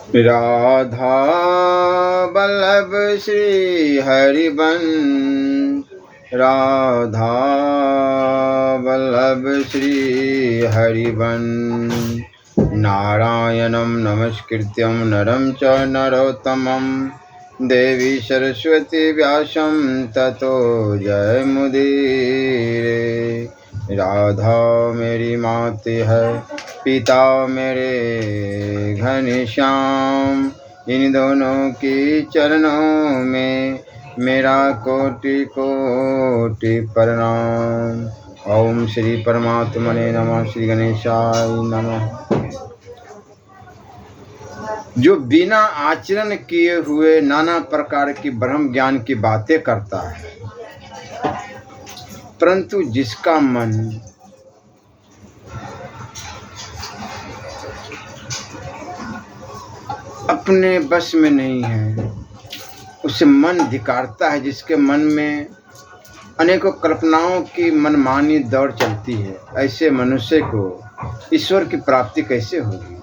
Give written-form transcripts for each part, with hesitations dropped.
राधा वल्लभ श्री हरिवंश, राधा वल्लभ श्री हरिवंश। नारायणं नमस्कृत्यं नरं च नरोत्तमं देवी सरस्वती व्यासं ततो जयमुदीरये। राधा मेरी माते है, पिता मेरे घनश्याम, इन दोनों की चरणों में मेरा कोटि कोटि प्रणाम। ओम श्री परमात्मने नमः। श्री गणेशाय नमः। जो बिना आचरण किए हुए नाना प्रकार की ब्रह्म ज्ञान की बातें करता है, परंतु जिसका मन अपने बस में नहीं है, उसे मन धिक्कारता है। जिसके मन में अनेकों कल्पनाओं की मनमानी दौड़ चलती है, ऐसे मनुष्य को ईश्वर की प्राप्ति कैसे होगी?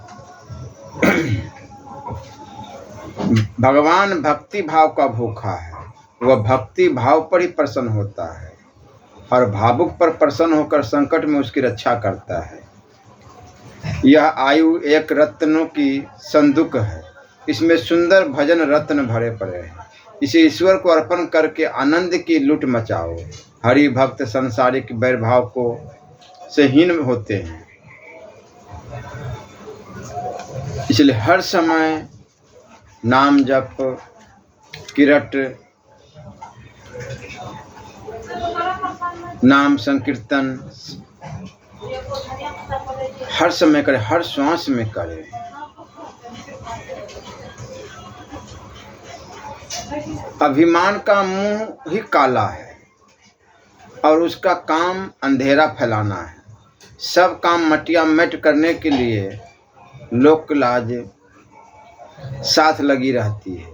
भगवान भक्ति भाव का भूखा है, वह भक्ति भाव पर ही प्रसन्न होता है और भावुक पर प्रसन्न होकर संकट में उसकी रक्षा करता है। यह आयु एक रत्नों की संदूक है, इसमें सुंदर भजन रत्न भरे पड़े हैं। इसे ईश्वर को अर्पण करके आनंद की लूट मचाओ। हरि भक्त संसारिक वैर भाव को से हीन होते हैं, इसलिए हर समय नाम जप, किरट, नाम संकीर्तन हर समय करे, हर श्वास में करे। अभिमान का मुंह ही काला है और उसका काम अंधेरा फैलाना है। सब काम मटिया मेट करने के लिए लोक लाज साथ लगी रहती है।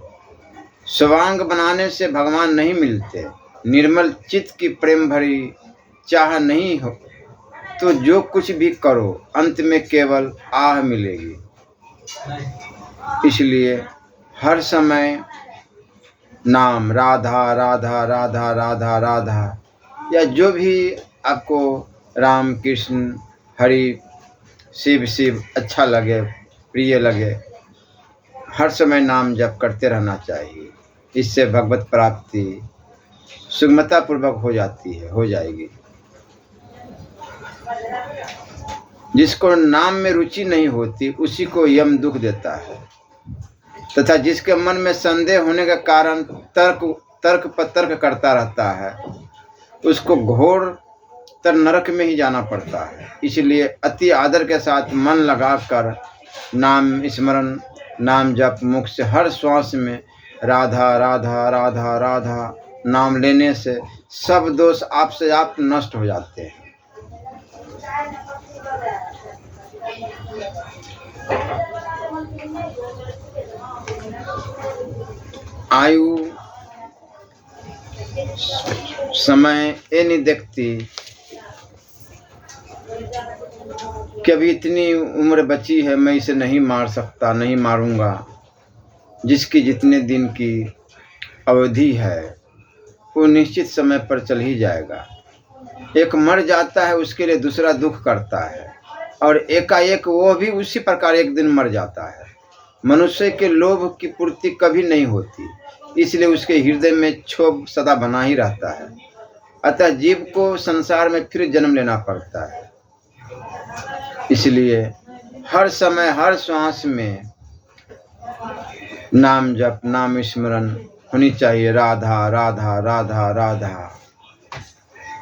स्वांग बनाने से भगवान नहीं मिलते। निर्मल चित्त की प्रेम भरी चाह नहीं हो तो जो कुछ भी करो अंत में केवल आह मिलेगी। इसलिए हर समय नाम राधा राधा राधा राधा राधा, या जो भी आपको राम कृष्ण हरि शिव शिव अच्छा लगे, प्रिय लगे, हर समय नाम जप करते रहना चाहिए। इससे भगवत प्राप्ति सुगमता पूर्वक हो जाती है, हो जाएगी। जिसको नाम में रुचि नहीं होती उसी को यम दुख देता है, तथा जिसके मन में संदेह होने के कारण तर्क पर तर्क करता रहता है, उसको घोर तर नरक में ही जाना पड़ता है। इसलिए अति आदर के साथ मन लगाकर नाम स्मरण, नाम जप, मुख से हर श्वास में राधा राधा राधा राधा नाम लेने से सब दोष आपसे आप नष्ट हो जाते हैं। आयु समय ये नहीं देखती कि अभी इतनी उम्र बची है, मैं इसे नहीं मार सकता, नहीं मारूंगा। जिसकी जितने दिन की अवधि है वो निश्चित समय पर चल ही जाएगा। एक मर जाता है, उसके लिए दूसरा दुख करता है, और एकाएक वो भी उसी प्रकार एक दिन मर जाता है। मनुष्य के लोभ की पूर्ति कभी नहीं होती, इसलिए उसके हृदय में क्षोभ सदा बना ही रहता है। अतः जीव को संसार में फिर जन्म लेना पड़ता है। इसलिए हर समय हर श्वास में नाम जप, नाम स्मरण होनी चाहिए। राधा राधा राधा राधा।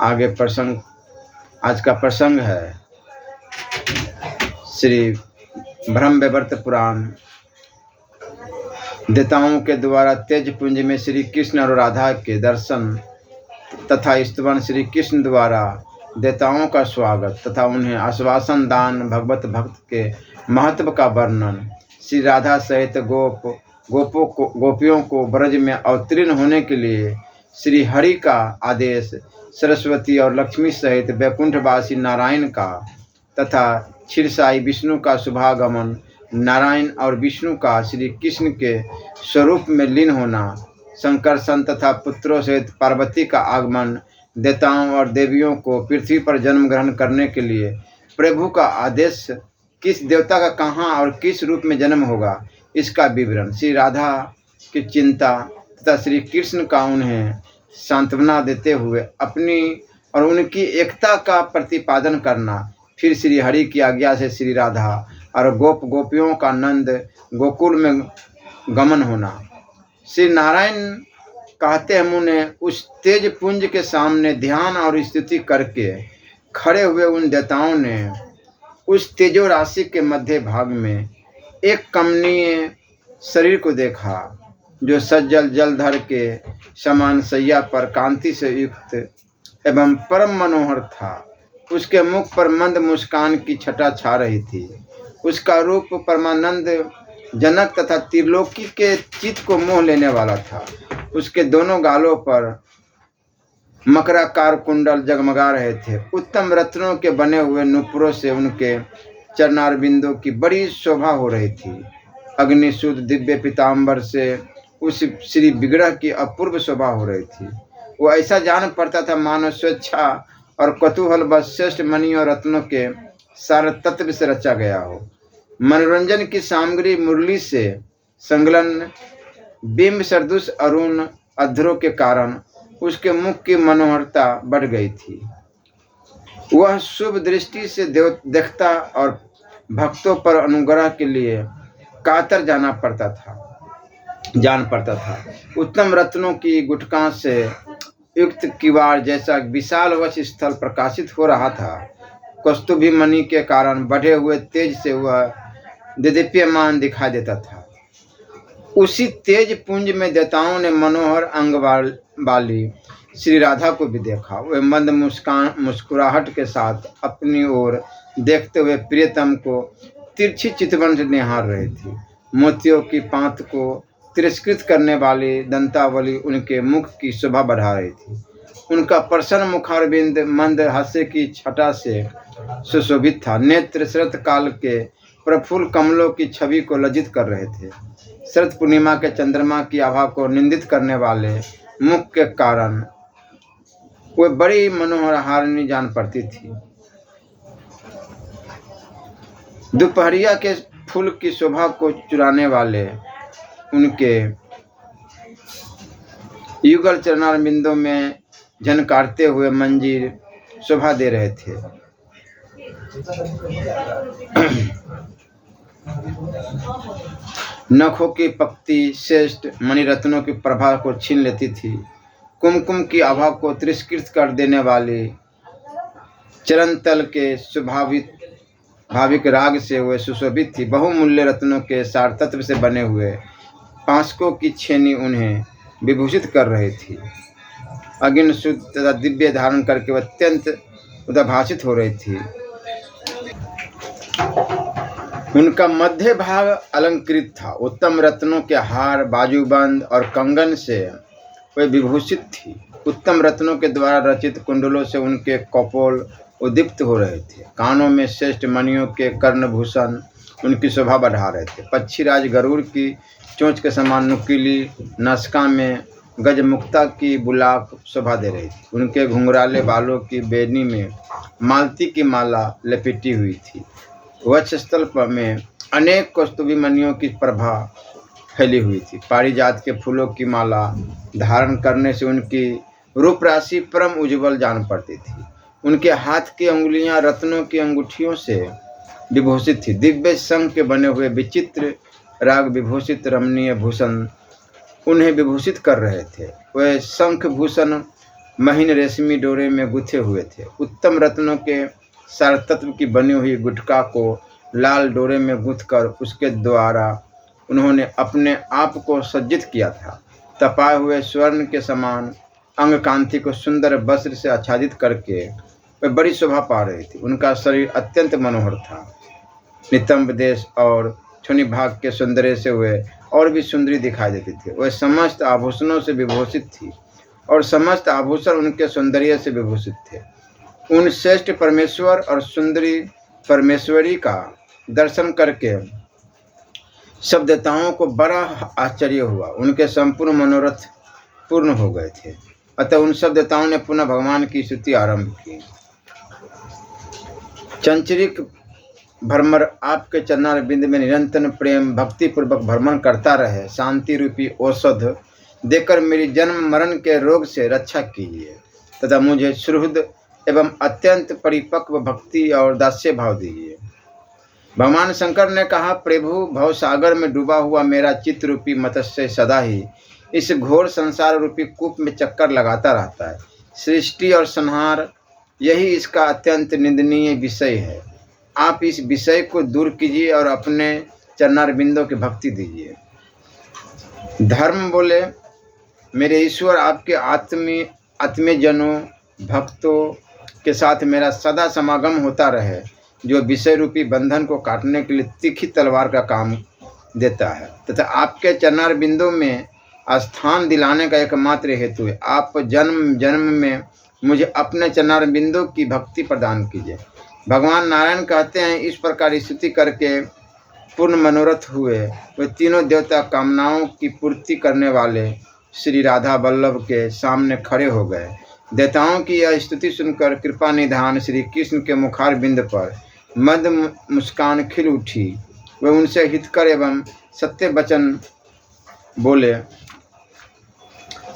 आगे प्रसंग, आज का प्रसंग है श्री ब्रह्म वैवर्त पुराण। देवताओं के द्वारा तेज पुंज में श्री कृष्ण और राधा के दर्शन तथा स्तवन, श्री कृष्ण द्वारा देवताओं का स्वागत तथा उन्हें आश्वासन दान, भगवत भक्त के महत्व का वर्णन, श्री राधा सहित गोपियों को ब्रज में अवतीर्ण होने के लिए श्री हरि का आदेश, सरस्वती और लक्ष्मी सहित वैकुंठवासी नारायण का तथा क्षीरसाई विष्णु का शुभागमन, नारायण और विष्णु का श्री कृष्ण के स्वरूप में लीन होना, संकर्षण तथा पुत्रों सहित पार्वती का आगमन, देवताओं और देवियों को पृथ्वी पर जन्म ग्रहण करने के लिए प्रभु का आदेश, किस देवता का कहाँ और किस रूप में जन्म होगा, इसका विवरण, श्री राधा की चिंता तथा श्री कृष्ण का उन्हें सांत्वना देते हुए अपनी और उनकी एकता का प्रतिपादन करना, फिर श्री हरि की आज्ञा से श्री राधा और गोपियों का नंद गोकुल में गमन होना। श्री नारायण कहते हैं, उन्हें उस तेज पुंज के सामने ध्यान और स्तुति करके खड़े हुए उन देवताओं ने उस तेजो राशि के मध्य भाग में एक कमनीय शरीर को देखा, जो सज्जल जलधर के समान सैया पर कांति से युक्त एवं परम मनोहर था। उसके मुख पर मंद मुस्कान की छटा छा रही थी। उसका रूप परमानंद जनक तथा त्रिलोकी के चित्त को मोह लेने वाला था। उसके दोनों गालों पर मकराकार कुंडल जगमगा रहे थे। उत्तम रत्नों के बने हुए नुपुरों से उनके चरणारविंदों की बड़ी शोभा हो रही थी। अग्निशुद्ध दिव्य पीताम्बर से उस श्री विग्रह की अपूर्व शोभा हो रही थी। वो ऐसा जान पड़ता था मानो स्वेच्छा और कतूहल बस श्रेष्ठ मणि और रत्नों के सार तत्व से रचा गया हो। मनोरंजन की सामग्री मुरली से संलग्न बिंब सदृश अरुण अधरों के कारण उसके मुख की मनोहरता बढ़ गई थी। वह शुभ दृष्टि से देखता और भक्तों पर अनुग्रह के लिए कातर जान पड़ता था। उत्तम रत्नों की गुटका से युक्त किवाड़ जैसा विशाल वक्ष स्थल प्रकाशित हो रहा था। कस्तूरी मणि के कारण बढ़े हुए तेज से वह दिदीप्यमान दिखाई देता था। उसी तेज पुंज में देवताओं ने मनोहर अंग वाली श्री राधा को भी देखा। वे मंद मुस्कुराहट के साथ अपनी ओर देखते हुए प्रियतम को तिरछी चितवन से निहार रही थी। मोतियों की पात को तिरस्कृत करने वाली दंतावली उनके मुख की शोभा बढ़ा रही थी। उनका प्रसन्न मुखारविंद मंद हास्य की छटा से सुशोभित था। नेत्र शरत काल के प्रफुल्ल कमलों की छवि को लज्जित कर रहे थे। शरद पूर्णिमा के चंद्रमा की आभा को निंदित करने वाले मुख के कारण वे बड़ी मनोहर हारिणी जान पड़ती थी। दोपहरिया के फूल की शोभा को चुराने वाले उनके युगल चरणारविंदों में झनकारते हुए मंजीर शोभा दे रहे थे। नखों की पक्ति श्रेष्ठ मणिरत्नों की प्रभा को छीन लेती थी। कुमकुम की आभा को तिरस्कृत कर देने वाली चरण तल के भाविक राग से वह सुशोभित थी। बहुमूल्य रत्नों के सार तत्व से बने हुए पांचकों की छेनी उन्हें विभूषित कर रही थी। अग्नि शुद्ध तथा दिव्य धारण करके वह अत्यंत उद्भासित हो रही थी। उनका मध्य भाग अलंकृत था। उत्तम रत्नों के हार, बाजूबंद और कंगन से वे विभूषित थी। उत्तम रत्नों के द्वारा रचित कुंडलों से उनके कपोल उद्दीप्त हो रहे थे। कानों में श्रेष्ठ मणियों के कर्णभूषण उनकी शोभा बढ़ा रहे थे। पक्षीराज गरुड़ की चोंच के समान नुकीली नासिका में गजमुक्ता की बुलाक शोभा दे रही थी। उनके घुंघराले बालों की बेनी में मालती की माला लपेटी हुई थी। वक्षस्थल पर में अनेक कस्तूरी मणियों की प्रभा फैली हुई थी। पारिजात के फूलों की माला धारण करने से उनकी रूप राशि परम उज्ज्वल जान पड़ती थी। उनके हाथ की अंगुलियां रत्नों की अंगूठियों से विभूषित थी। दिव्य शंख के बने हुए विचित्र राग विभूषित रमणीय भूषण उन्हें विभूषित कर रहे थे। वह शंख भूषण महीन रेशमी डोरे में गुथे हुए थे। उत्तम रत्नों के सार तत्व की बनी हुई गुटका को लाल डोरे में गूंथकर उसके द्वारा उन्होंने अपने आप को सज्जित किया था। तपाए हुए स्वर्ण के समान अंग कांति को सुंदर वस्त्र से आच्छादित करके वे बड़ी शोभा पा रही थी। उनका शरीर अत्यंत मनोहर था। नितंब देश और छुनी भाग के सौंदर्य से वे और भी सुंदरी दिखाई देती थी। वह समस्त आभूषणों से विभूषित थी और समस्त आभूषण उनके सौंदर्य से विभूषित थे। उन श्रेष्ठ परमेश्वर और सुंदरी परमेश्वरी का दर्शन करके सब देवताओं को बड़ा आश्चर्य हुआ, उनके संपूर्ण मनोरथ पूर्ण हो गए थे। अतः उन सब देवताओं ने पुनः भगवान की स्तुति आरंभ की। चंचरिक भ्रमर आपके चरणारविंद में निरंतर प्रेम भक्ति पूर्वक भ्रमण करता रहे। शांति रूपी औषध देकर मेरी जन्म मरण के रोग से रक्षा कीजिए तथा मुझे सुहृद एवं अत्यंत परिपक्व भक्ति और दास्य भाव दीजिए। भगवान शंकर ने कहा, प्रभु, भवसागर में डूबा हुआ मेरा चित्त रूपी मत्स्य सदा ही इस घोर संसार रूपी कूप में चक्कर लगाता रहता है। सृष्टि और संहार यही इसका अत्यंत निंदनीय विषय है। आप इस विषय को दूर कीजिए और अपने चरणारविंदों की भक्ति दीजिए। धर्म बोले, मेरे ईश्वर, आपके आत्मीयजनों भक्तों के साथ मेरा सदा समागम होता रहे, जो विषय रूपी बंधन को काटने के लिए तीखी तलवार का काम देता है तथा आपके चरणारविंदों में स्थान दिलाने का एकमात्र हेतु है। आप जन्म जन्म में मुझे अपने चरणारविंदों की भक्ति प्रदान कीजिए। भगवान नारायण कहते हैं, इस प्रकार स्तुति करके पूर्ण मनोरथ हुए वे तीनों देवता कामनाओं की पूर्ति करने वाले श्री राधा वल्लभ के सामने खड़े हो गए। देवताओं की यह स्तुति सुनकर कृपा निधान श्री कृष्ण के मुखार बिंद पर मद मुस्कान खिल उठी। वे उनसे हितकर एवं सत्य वचन बोले।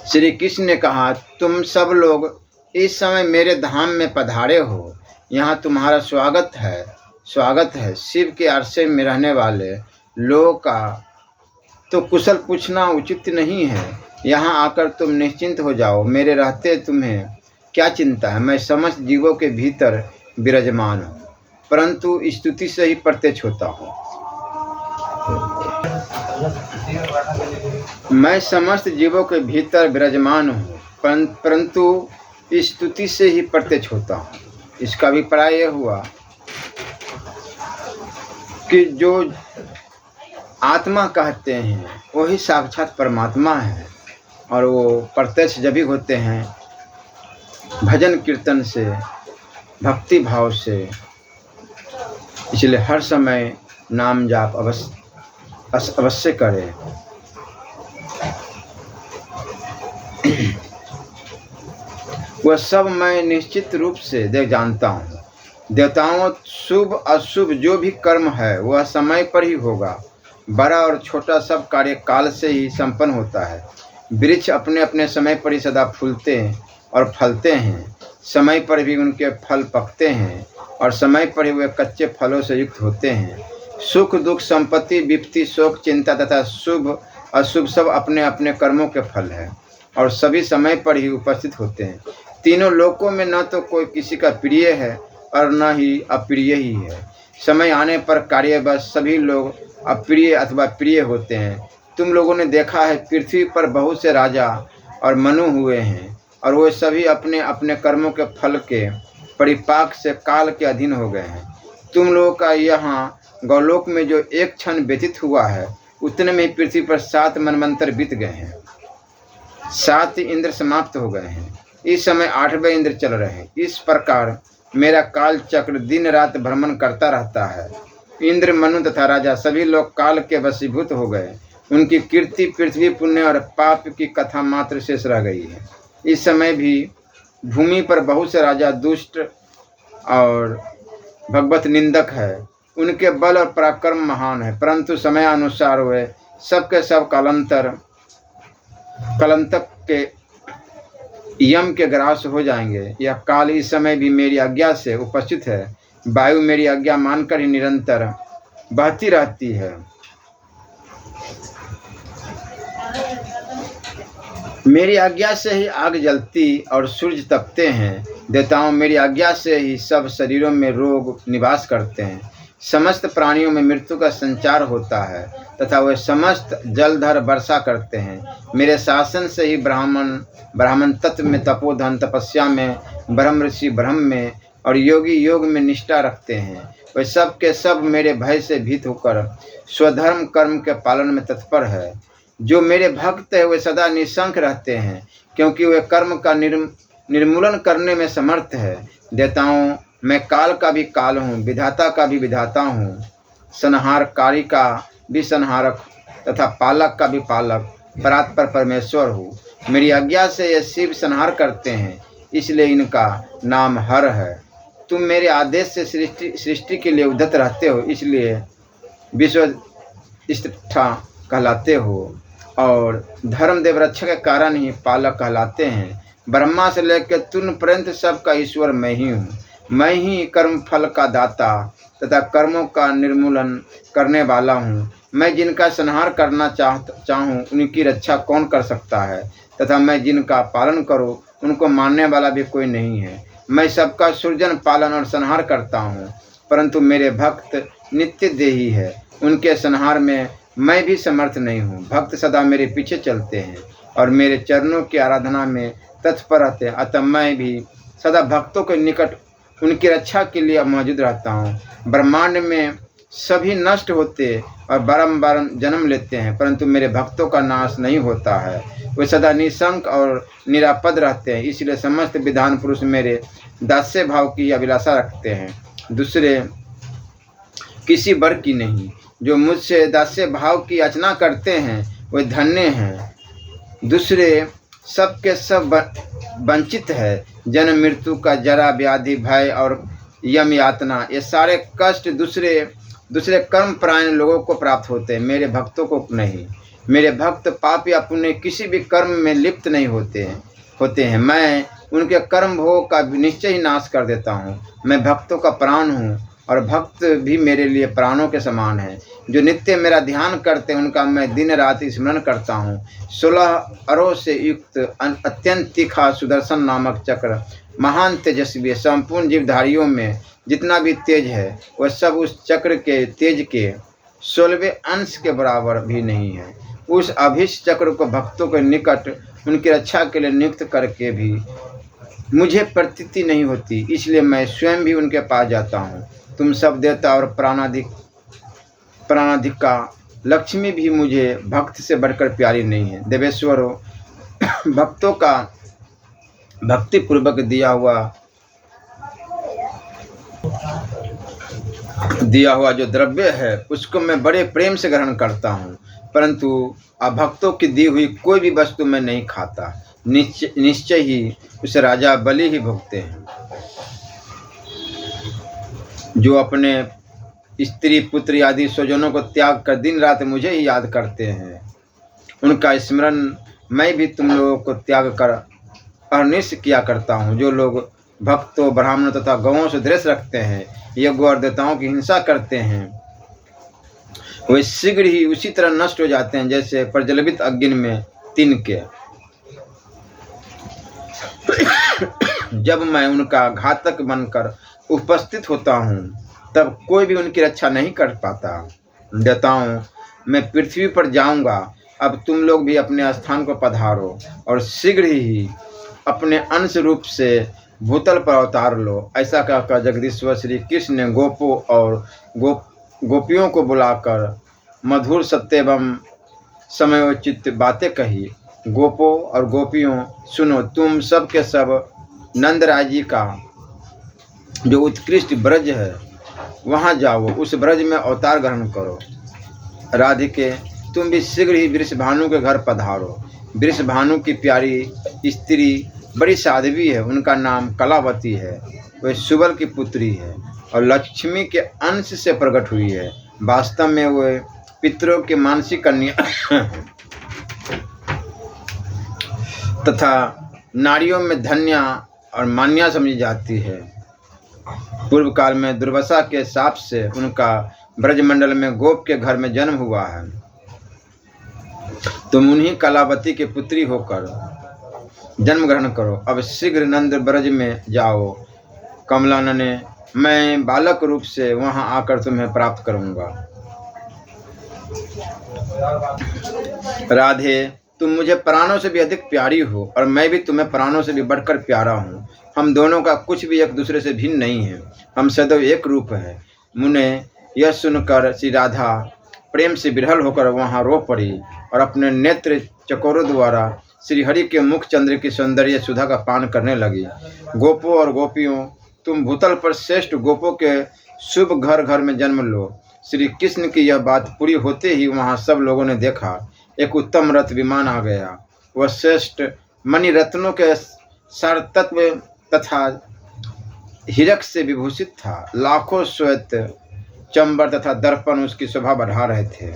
श्री कृष्ण ने कहा, तुम सब लोग इस समय मेरे धाम में पधारे हो, यहाँ तुम्हारा स्वागत है। शिव के आश्रय में रहने वाले लोगों का तो कुशल पूछना उचित नहीं है। यहाँ आकर तुम निश्चिंत हो जाओ, मेरे रहते तुम्हें क्या चिंता है। मैं समस्त जीवों के भीतर विराजमान हूँ, परंतु स्तुति से ही प्रत्यक्ष होता हूँ। मैं समस्त जीवों के भीतर विराजमान हूँ, परंतु स्तुति से ही प्रत्यक्ष होता हूँ। इसका अभिप्राय यह हुआ कि जो आत्मा कहते हैं वही साक्षात परमात्मा है, और वो प्रत्यक्ष जब भी होते हैं भजन कीर्तन से, भक्ति भाव से। इसलिए हर समय नाम जाप अवश्य करें। वह सब मैं निश्चित रूप से जानता हूँ। देवताओं, शुभ अशुभ जो भी कर्म है वह समय पर ही होगा। बड़ा और छोटा सब कार्य काल से ही संपन्न होता है। वृक्ष अपने अपने समय पर ही सदा फूलते और फलते हैं, समय पर भी उनके फल पकते हैं और समय पर ही वे कच्चे फलों से युक्त होते हैं। सुख दुख, संपत्ति विपत्ति, शोक चिंता तथा शुभ अशुभ सब अपने अपने कर्मों के फल है और सभी समय पर ही उपस्थित होते हैं। तीनों लोकों में न तो कोई किसी का प्रिय है और न ही अप्रिय ही है। समय आने पर कार्यवश सभी लोग अप्रिय अथवा प्रिय होते हैं। तुम लोगों ने देखा है, पृथ्वी पर बहुत से राजा और मनु हुए हैं और वे सभी अपने अपने कर्मों के फल के परिपाक से काल के अधीन हो गए हैं। तुम लोगों का यहाँ गौलोक में जो एक क्षण व्यतीत हुआ है, उतने में ही पृथ्वी पर 7 मनवंतर बीत गए हैं। 7 इंद्र समाप्त हो गए हैं। इस समय 8वें इंद्र चल रहे हैं। इस प्रकार मेरा काल चक्र दिन रात भ्रमण करता रहता है। इंद्र, मनु तथा राजा सभी लोग काल के वशीभूत हो गए। उनकी कीर्ति पृथ्वी, पुण्य और पाप की कथा मात्र शेष रह गई है। इस समय भी भूमि पर बहुत से राजा दुष्ट और भगवत निंदक है। उनके बल और पराक्रम महान है, परंतु समय अनुसार वे सबके सब कलंतक के यम के ग्रास हो जाएंगे। यह काल इस समय भी मेरी आज्ञा से उपस्थित है। वायु मेरी आज्ञा मानकर ही निरंतर बहती रहती है। मेरी आज्ञा से ही आग जलती और सूर्य तपते हैं। देवताओं, मेरी आज्ञा से ही सब शरीरों में रोग निवास करते हैं। समस्त प्राणियों में मृत्यु का संचार होता है तथा वे समस्त जलधर वर्षा करते हैं। मेरे शासन से ही ब्राह्मण तत्व में, तपोधन तपस्या में, ब्रह्म ऋषि ब्रह्म में और योगी योग में निष्ठा रखते हैं। वे सब के सब मेरे भय से भीत होकर स्वधर्म कर्म के पालन में तत्पर है। जो मेरे भक्त है वे सदा निशंक रहते हैं, क्योंकि वे कर्म का निर्मूलन करने में समर्थ है। देवताओं, मैं काल का भी काल हूँ, विधाता का भी विधाता हूँ, संहारकारी का भी संहारक तथा पालक का भी पालक परात्पर परमेश्वर हूँ। मेरी आज्ञा से ये शिव संहार करते हैं, इसलिए इनका नाम हर है। तुम मेरे आदेश से सृष्टि के लिए उद्यत रहते हो, इसलिए विश्वस्रष्टा कहलाते हो और धर्मदेव रक्षक के कारण ही पालक कहलाते हैं। ब्रह्मा से लेकर तुम पर्यंत सबका ईश्वर मैं ही हूँ। मैं ही कर्म फल का दाता तथा कर्मों का निर्मूलन करने वाला हूँ। मैं जिनका संहार करना चाहूँ उनकी रक्षा कौन कर सकता है, तथा मैं जिनका पालन करूँ उनको मानने वाला भी कोई नहीं है। मैं सबका सृजन पालन और संहार करता हूँ, परंतु मेरे भक्त नित्य देही है, उनके संहार में मैं भी समर्थ नहीं हूँ। भक्त सदा मेरे पीछे चलते हैं और मेरे चरणों की आराधना में तत्पर रहते हैं, अतः मैं भी सदा भक्तों के निकट उनकी रक्षा के लिए मौजूद रहता हूँ। ब्रह्मांड में सभी नष्ट होते और बारंबार जन्म लेते हैं, परंतु मेरे भक्तों का नाश नहीं होता है। वे सदा निशंक और निरापद रहते हैं, इसलिए समस्त विधान पुरुष मेरे दास्य भाव की अभिलाषा रखते हैं, दूसरे किसी वर की नहीं। जो मुझसे दास्य भाव की याचना करते हैं वे धन्य हैं, दूसरे सबके सब वंचित है। जन्म मृत्यु का जरा व्याधि भय और यम यातना, ये सारे कष्ट दूसरे कर्म परायण लोगों को प्राप्त होते हैं, मेरे भक्तों को नहीं। मेरे भक्त पाप या पुण्य किसी भी कर्म में लिप्त नहीं होते हैं। मैं उनके कर्म भोग का निश्चय ही नाश कर देता हूँ। मैं भक्तों का प्राण हूँ और भक्त भी मेरे लिए प्राणों के समान है। जो नित्य मेरा ध्यान करते हैं उनका मैं दिन रात स्मरण करता हूँ। 16 अरों से युक्त अत्यंत तीखा सुदर्शन नामक चक्र महान तेजस्वी, संपूर्ण जीवधारियों में जितना भी तेज है वह सब उस चक्र के तेज के 16वें अंश के बराबर भी नहीं है। उस अभीष्ट चक्र को भक्तों के निकट उनकी रक्षा के लिए नियुक्त करके भी मुझे प्रतीति नहीं होती, इसलिए मैं स्वयं भी उनके पास जाता हूँ। तुम सब देवता और प्राणाधिका लक्ष्मी भी मुझे भक्त से बढ़कर प्यारी नहीं है। देवेश्वरों, भक्तों का भक्ति पूर्वक दिया हुआ जो द्रव्य है उसको मैं बड़े प्रेम से ग्रहण करता हूँ, परंतु अभक्तों की दी हुई कोई भी वस्तु मैं नहीं खाता। निश्चय ही उसे राजा बलि ही भुगते हैं, जो अपने स्त्री पुत्री आदि स्वजनों को त्याग कर दिन रात मुझे ही याद करते हैं। उनका स्मरण मैं भी तुम लोगों को त्याग कर अनिष्ट किया करता हूँ। जो लोग भक्तों, ब्राह्मणों तथा गौओं से द्वेष रखते हैं, यज्ञ और देवताओं की हिंसा करते हैं, वे शीघ्र ही उसी तरह नष्ट हो जाते हैं जैसे प्रज्वलित अग्नि में तिनके। जब मैं उनका घातक बनकर उपस्थित होता हूँ तब कोई भी उनकी रक्षा नहीं कर पाता। देवताओं, मैं पृथ्वी पर जाऊंगा, अब तुम लोग भी अपने स्थान को पधारो और शीघ्र ही अपने अंश रूप से भूतल पर अवतार लो। ऐसा कहकर जगदीश्वर श्री कृष्ण ने गोपों और गोपियों को बुलाकर मधुर सत्य एवं समयोचित बातें कही। गोपों और गोपियों, सुनो, तुम सब के सब नंदराय जी का जो उत्कृष्ट ब्रज है वहाँ जाओ, उस ब्रज में अवतार ग्रहण करो। राधिके, तुम भी शीघ्र ही वृषभानु के घर पधारो। वृषभानु की प्यारी स्त्री बड़ी साध्वी है, उनका नाम कलावती है। वह सुबल की पुत्री है और लक्ष्मी के अंश से प्रकट हुई है। वास्तव में वह पितरों के मानसिक कन्या तथा नारियों में धन्या और मान्या समझी जाती है। पूर्व काल में दुर्वासा के शाप से उनका ब्रजमंडल में गोप के घर में जन्म हुआ है। तुम उन्हीं कलावती के पुत्री होकर जन्म ग्रहण करो। अब शीघ्र नंद ब्रज में जाओ। कमलानने, मैं बालक रूप से वहां आकर तुम्हें प्राप्त करूंगा। राधे, तुम मुझे प्राणों से भी अधिक प्यारी हो और मैं भी तुम्हें प्राणों से भी बढ़कर प्यारा हूँ। हम दोनों का कुछ भी एक दूसरे से भिन्न नहीं है, हम सदैव एक रूप है। मुने यह सुनकर श्री राधा प्रेम से विरहल होकर वहाँ रो पड़ी और अपने नेत्र चकोरों द्वारा श्री हरि के मुख चंद्र की सौंदर्य सुधा का पान करने लगी। गोपों और गोपियों, तुम भूतल पर श्रेष्ठ गोपों के शुभ घर घर में जन्म लो। श्री कृष्ण की यह बात पूरी होते ही वहां सब लोगों ने देखा एक उत्तम रथ विमान आ गया। वह श्रेष्ठ मणि रत्नों के सारतत्व तथा हीरक से विभूषित था। लाखों श्वेत चंबर तथा दर्पण उसकी शोभा बढ़ा रहे थे।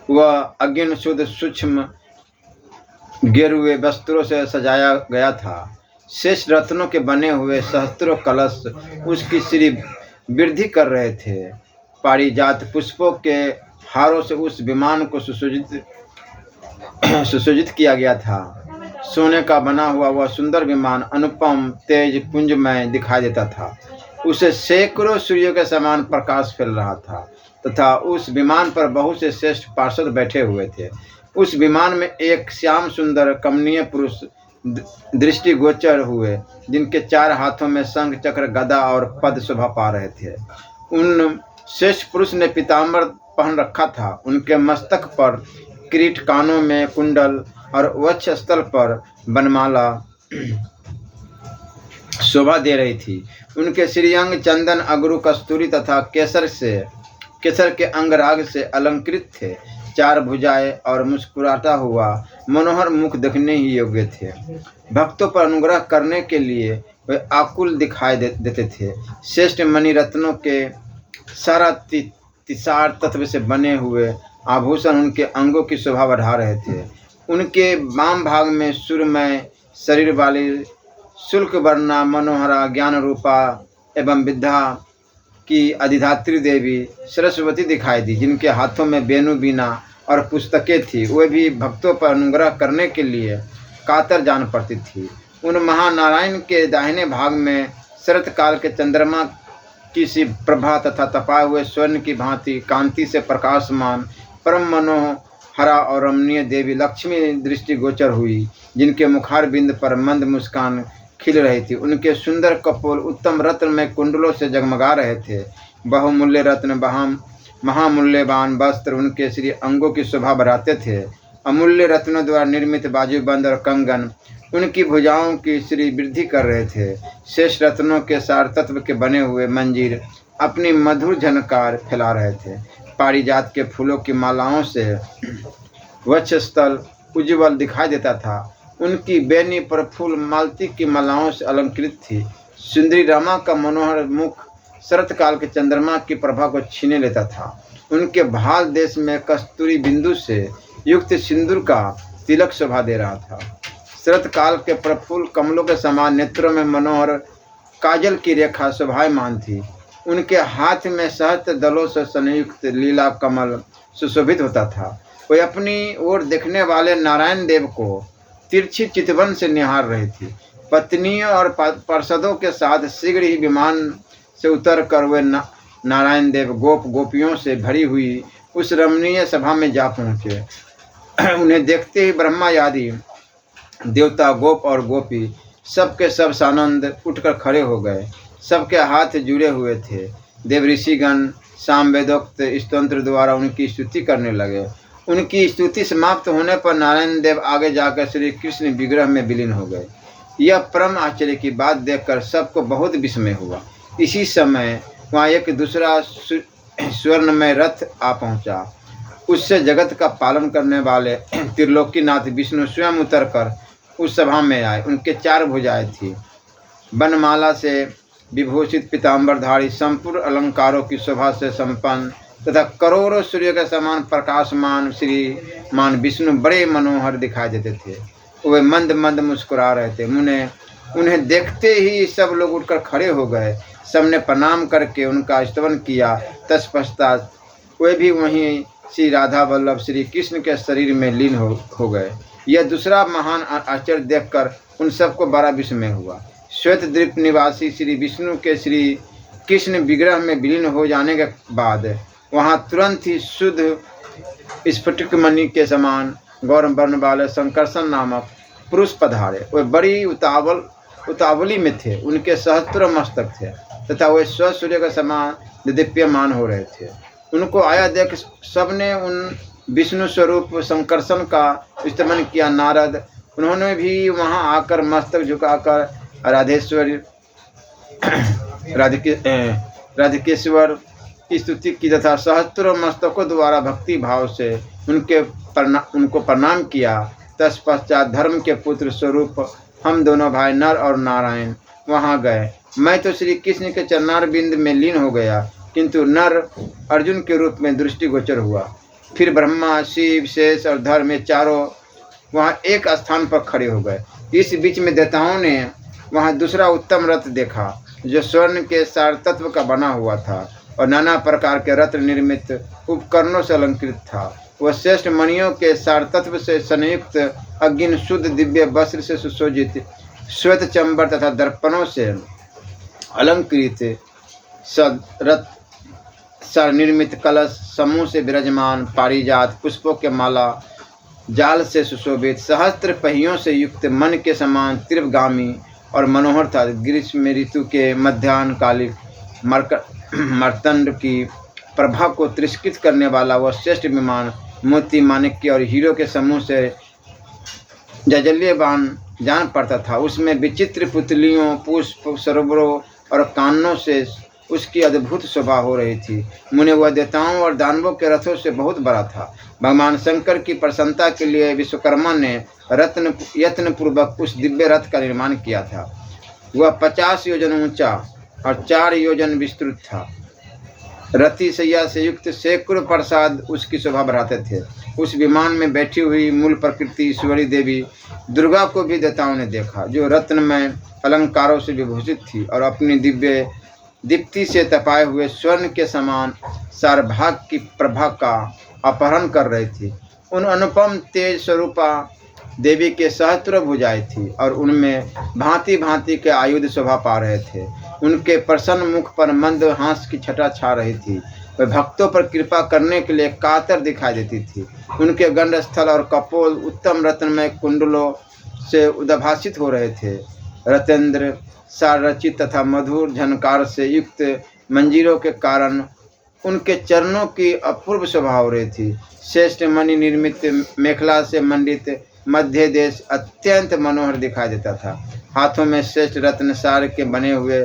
वह अग्नि शुद्ध सूक्ष्म गेरुए वस्त्रों से सजाया गया था। शेष रत्नों के बने हुए सहस्त्रों कलश उसकी श्री वृद्धि कर रहे थे। पारिजात पुष्पों के हारों से उस विमान को सुसज्जित किया गया था। सोने का बना हुआ वह सुंदर विमान अनुपम तेज पुंजमय दिखाई देता था। उसे सैकड़ों सूर्यों के समान प्रकाश फैल रहा था तथा उस विमान पर बहुत से श्रेष्ठ पार्षद बैठे हुए थे। उस विमान में एक श्याम सुंदर कमनीय पुरुष दृष्टिगोचर हुए, जिनके 4 हाथों में शंख चक्र गदा और पद शोभा पा रहे थे। उन श्रेष्ठ पुरुष ने पीताम्बर पहन रखा था। उनके मस्तक पर किरीट, कानों में कुंडल और वक्ष स्थल पर बनमाला शोभा दे रही थी। उनके श्रीअंग चंदन, अगरू, कस्तूरी तथा केसर के अंगराग से अलंकृत थे। 4 भुजाएं और मुस्कुराता हुआ मनोहर मुख देखने ही योग्य थे। भक्तों पर अनुग्रह करने के लिए वे आकुल दिखाई देते थे। श्रेष्ठ मणि रत्नों के सारा तिसार तत्व से बने हुए आभूषण उनके अंगों की शोभा बढ़ा रहे थे। उनके वाम भाग में सुरमय शरीर वाली शुल्क वर्णा मनोहरा ज्ञान रूपा एवं विद्या की अधिधात्री देवी सरस्वती दिखाई दी, जिनके हाथों में वेणु, वीणा और पुस्तकें थी। वे भी भक्तों पर अनुग्रह करने के लिए कातर जान पड़ती थी। उन महानारायण के दाहिने भाग में शरत काल के चंद्रमा की सी प्रभा तथा तपाए हुए स्वर्ण की भांति कांति से प्रकाशमान परम मनोहरा और रमणीय देवी लक्ष्मी दृष्टिगोचर हुई, जिनके मुखार बिंद पर मंद मुस्कान खिल रही थी। उनके सुंदर कपोल उत्तम रत्न में कुंडलों से जगमगा रहे थे। बहुमूल्य रत्न, महामूल्यवान वस्त्र उनके श्री अंगों की शोभा बढ़ाते थे। अमूल्य रत्नों द्वारा निर्मित बाजूबंद और कंगन उनकी भुजाओं की श्री वृद्धि कर रहे थे। शेष रत्नों के सार तत्व के बने हुए मंजीर अपनी मधुर झनकार फैला रहे थे। पारिजात के फूलों की मालाओं से वक्षस्थल उज्ज्वल दिखाई देता था। उनकी बेनी पर फूल मालती की मालाओं से अलंकृत थी। सुंदरी रमा का मनोहर मुख शरत काल के चंद्रमा की प्रभा को छीने लेता था। उनके भाल देश में कस्तूरी बिंदु से युक्त सिंदूर का तिलक शोभा दे रहा था। शरत काल के प्रफुल्ल कमलों के समान नेत्रों में मनोहर काजल की रेखा शोभायमान थी। उनके हाथ में सहस्त्र दलों से संयुक्त लीला कमल सुशोभित होता था। वे अपनी ओर देखने वाले नारायण देव को तिरछी चितवन से निहार रही थी। पत्नियों और पार्षदों के साथ शीघ्र ही विमान से उतर कर वे नारायण देव गोपियों से भरी हुई उस रमणीय सभा में जा पहुँचे। उन्हें देखते ही ब्रह्मा आदि देवता, गोप और गोपी सबके सब सानंद उठकर खड़े हो गए। सबके हाथ जुड़े हुए थे। देव ऋषिगण सामवेदोक्त स्तोत्र द्वारा उनकी स्तुति करने लगे। उनकी स्तुति समाप्त होने पर नारायण देव आगे जाकर श्री कृष्ण विग्रह में विलीन हो गए। यह परम आश्चर्य की बात देखकर सबको बहुत विस्मय हुआ। इसी समय वहाँ एक दूसरा स्वर्णमय रथ आ पहुँचा। उससे जगत का पालन करने वाले त्रिलोकीनाथ विष्णु स्वयं उतरकर उस सभा में आए। उनके 4 भुजाएं थी। बनमाला से विभूषित पीताम्बरधारी, संपूर्ण अलंकारों की शोभा से संपन्न तथा करोड़ों सूर्य के समान प्रकाशमान श्रीमान विष्णु बड़े मनोहर दिखाई देते थे। वे मंद मंद मुस्कुरा रहे थे। उन्हें देखते ही सब लोग उठकर खड़े हो गए। सबने प्रणाम करके उनका स्तवन किया। तत्पश्चात वे भी वहीं श्री राधा वल्लभ श्री कृष्ण के शरीर में लीन हो गए। यह दूसरा महान आश्चर्य देखकर उन सबको बड़ा विस्मय हुआ। श्वेत द्वीप निवासी श्री विष्णु के श्री कृष्ण विग्रह में विलीन हो जाने के बाद वहाँ तुरंत ही शुद्ध स्फटिक मणि के समान गौरव वर्ण वाले संकर्षण नामक पुरुष पधारे। वे बड़ी उतावली में थे। उनके सहस्त्रों मस्तक थे तथा वे सूर्य के समान दीप्यमान हो रहे थे। उनको आया देख सबने उन विष्णु स्वरूप संकर्षण का स्तमन किया। नारद उन्होंने भी वहां आकर मस्तक झुकाकर राधेश्वरी राधिकेश्वर की स्तुति की तथा सहस्त्रों मस्तकों द्वारा भक्ति भाव से उनको प्रणाम किया। तत्पश्चात धर्म के पुत्र स्वरूप हम दोनों भाई नर और नारायण वहां गए। मैं तो श्री कृष्ण के चरणारविंद में लीन हो गया, किंतु नर अर्जुन के रूप में दृष्टिगोचर हुआ। फिर ब्रह्मा, शिव, शेष और धर्म चारों वहां एक स्थान पर खड़े हो गए। इस बीच में देवताओं ने वहां दूसरा उत्तम रथ देखा, जो स्वर्ण के सार तत्व का बना हुआ था और नाना प्रकार के रत्न निर्मित उपकरणों से अलंकृत था। वह श्रेष्ठ मणियों के सार तत्व से संयुक्त अग्नि शुद्ध दिव्य वस्त्र से सुशोभित श्वेत चंबर तथा दर्पणों से अलंकृत रथ सार निर्मित कलश समूह से विराजमान पारिजात पुष्पों के माला जाल से सुशोभित सहस्त्र पहियों से युक्त मन के समान तीव्रगामी और मनोहर था। ग्रीष्म ऋतु के मध्याह्नकालिक मर्तंड की प्रभा को तिरस्कृत करने वाला वह श्रेष्ठ विमान मोती माणिक्य और हीरो के समूह से जजल्यमान जान पड़ता था। उसमें विचित्र पुतलियों, पुष्प, सरोवरों और कानों से उसकी अद्भुत शोभा हो रही थी। मुने वह देवताओं और दानवों के रथों से बहुत बड़ा था। भगवान शंकर की प्रसन्नता के लिए विश्वकर्मा ने यत्न पूर्वक उस दिव्य रथ का निर्माण किया था। वह 50 योजन ऊंचा और 4 योजन विस्तृत था। रति सैया से युक्त सैकड़ों प्रसाद उसकी शोभा बढ़ाते थे। उस विमान में बैठी हुई मूल प्रकृति ईश्वरी देवी दुर्गा को भी देवताओं ने देखा, जो रत्नमय अलंकारों से विभूषित थी और अपनी दिव्य दीप्ति से तपाए हुए स्वर्ण के समान सारभाग की प्रभा का अपहरण कर रही थी। उन अनुपम तेज स्वरूपा देवी के सहस्त्र भुजाएं थी और उनमें भांति भांति के आयुध शोभा पा रहे थे। उनके प्रसन्न मुख पर मंद हास की छटा छा रही थी। वह भक्तों पर कृपा करने के लिए कातर दिखाई देती थी। उनके गंडस्थल और कपोल उत्तम रत्नमय कुंडलों से उद्भासित हो रहे थे। रतेंद्र सारचित तथा मधुर झनकार से युक्त मंजीरों के कारण उनके चरणों की अपूर्व शोभा हो रही थी। श्रेष्ठ मणि निर्मित मेखला से मंडित मध्य देश अत्यंत मनोहर दिखाई देता था। हाथों में श्रेष्ठ रत्न सार के बने हुए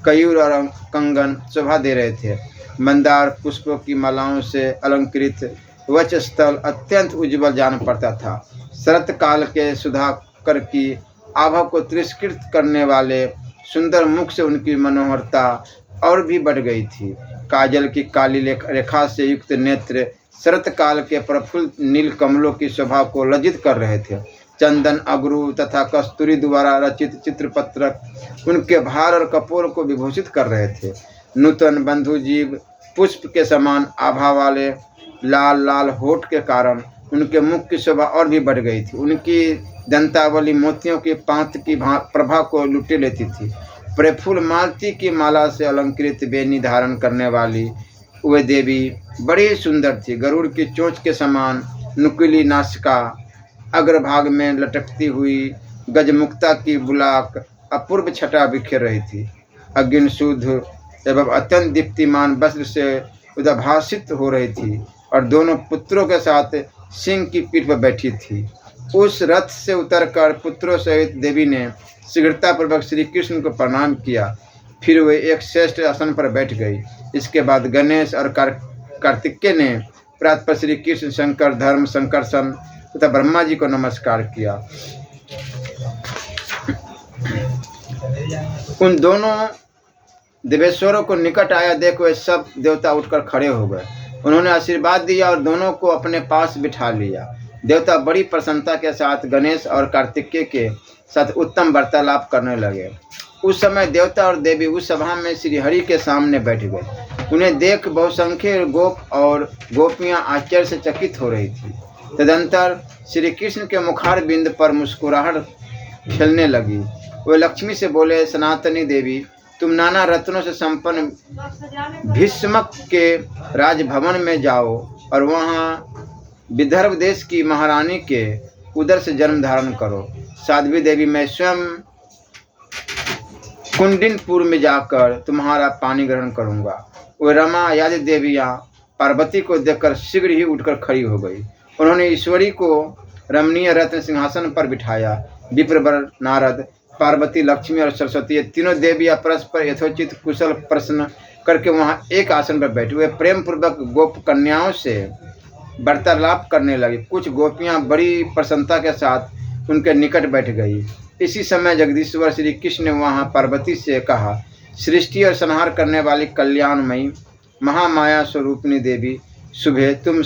कयूर और कंगन शोभा दे रहे थे। मंदार पुष्पों की मालाओं से अलंकृत वक्षस्थल अत्यंत उज्ज्वल जान पड़ता था। शरत काल के सुधाकर की आभा को तिरस्कृत करने वाले सुंदर मुख से उनकी मनोहरता और भी बढ़ गई थी। काजल की काली रेखा से युक्त नेत्र शरत काल के प्रफुल्ल नील कमलों की शोभा को लज्जित कर रहे थे। चंदन, अगरू तथा कस्तूरी द्वारा रचित चित्रपत्रक उनके भार और कपोल को विभूषित कर रहे थे। नूतन बंधुजीव पुष्प के समान आभा वाले लाल लाल होठ के कारण उनके मुख की शोभा और भी बढ़ गई थी। उनकी दंतावली मोतियों की पांत की प्रभा को लुटे लेती थी। प्रफुल्ल मालती की माला से अलंकृत बेनी धारण करने वाली वह देवी बड़ी सुंदर थी। गरुड़ की चोंच के समान नुकीली नासिका, अग्रभाग में लटकती हुई गजमुक्ता की बुलाक अपूर्व छटा बिखेर रही थी। अग्नि शुद्ध एवं अत्यंत दीप्तिमान वस्त्र से उद्भासित हो रही थी और दोनों पुत्रों के साथ सिंह की पीठ पर बैठी थी। उस रथ से उतरकर पुत्रों सहित देवी ने शीघ्रतापूर्वक श्री कृष्ण को प्रणाम किया। फिर वे एक श्रेष्ठ आसन पर बैठ गई। इसके बाद गणेश और कार्तिकेय ने प्रातः श्री कृष्ण, शंकर, धर्म, संकर्षण तथा ब्रह्मा जी को नमस्कार किया। उन दोनों देवेश्वरों को निकट आया देख वे सब देवता उठकर खड़े हो गए। उन्होंने आशीर्वाद दिया और दोनों को अपने पास बिठा लिया। देवता बड़ी प्रसन्नता के साथ गणेश और कार्तिकेय के साथ उत्तम वार्तालाप करने लगे। उस समय देवता और देवी उस सभा में श्री हरि के सामने बैठ गए। उन्हें देख बहुसंख्य गोप और गोपियां आश्चर्य से चकित हो रही थी। तदंतर श्री कृष्ण के मुखार बिंद पर मुस्कुराहट खिलने लगी। वे लक्ष्मी से बोले, सनातनी देवी, तुम नाना रत्नों से संपन्न भीष्मक के राजभवन में जाओ और वहाँ विदर्भ देश की महारानी के उदर से जन्म धारण करो। साध्वी देवी, मैं स्वयं कुंडिनपुर में जाकर तुम्हारा पानी ग्रहण करूंगा। वह रमा आदि देवियाँ पार्वती को देखकर शीघ्र ही उठकर खड़ी हो गई। उन्होंने ईश्वरी को रमणीय रत्न सिंहासन पर बिठाया। विप्रवर, नारद, पार्वती, लक्ष्मी और सरस्वती, ये तीनों देवियाँ परस्पर यथोचित कुशल प्रश्न करके वहाँ एक आसन पर बैठी। वे प्रेम पूर्वक गोप कन्याओं से वार्तालाप करने लगी। कुछ गोपियाँ बड़ी प्रसन्नता के साथ उनके निकट बैठ गई। इसी समय जगदीश्वर श्री कृष्ण ने वहाँ पार्वती से कहा, सृष्टि और संहार करने वाली कल्याणमयी महामाया स्वरूपिणी देवी शुभे, तुम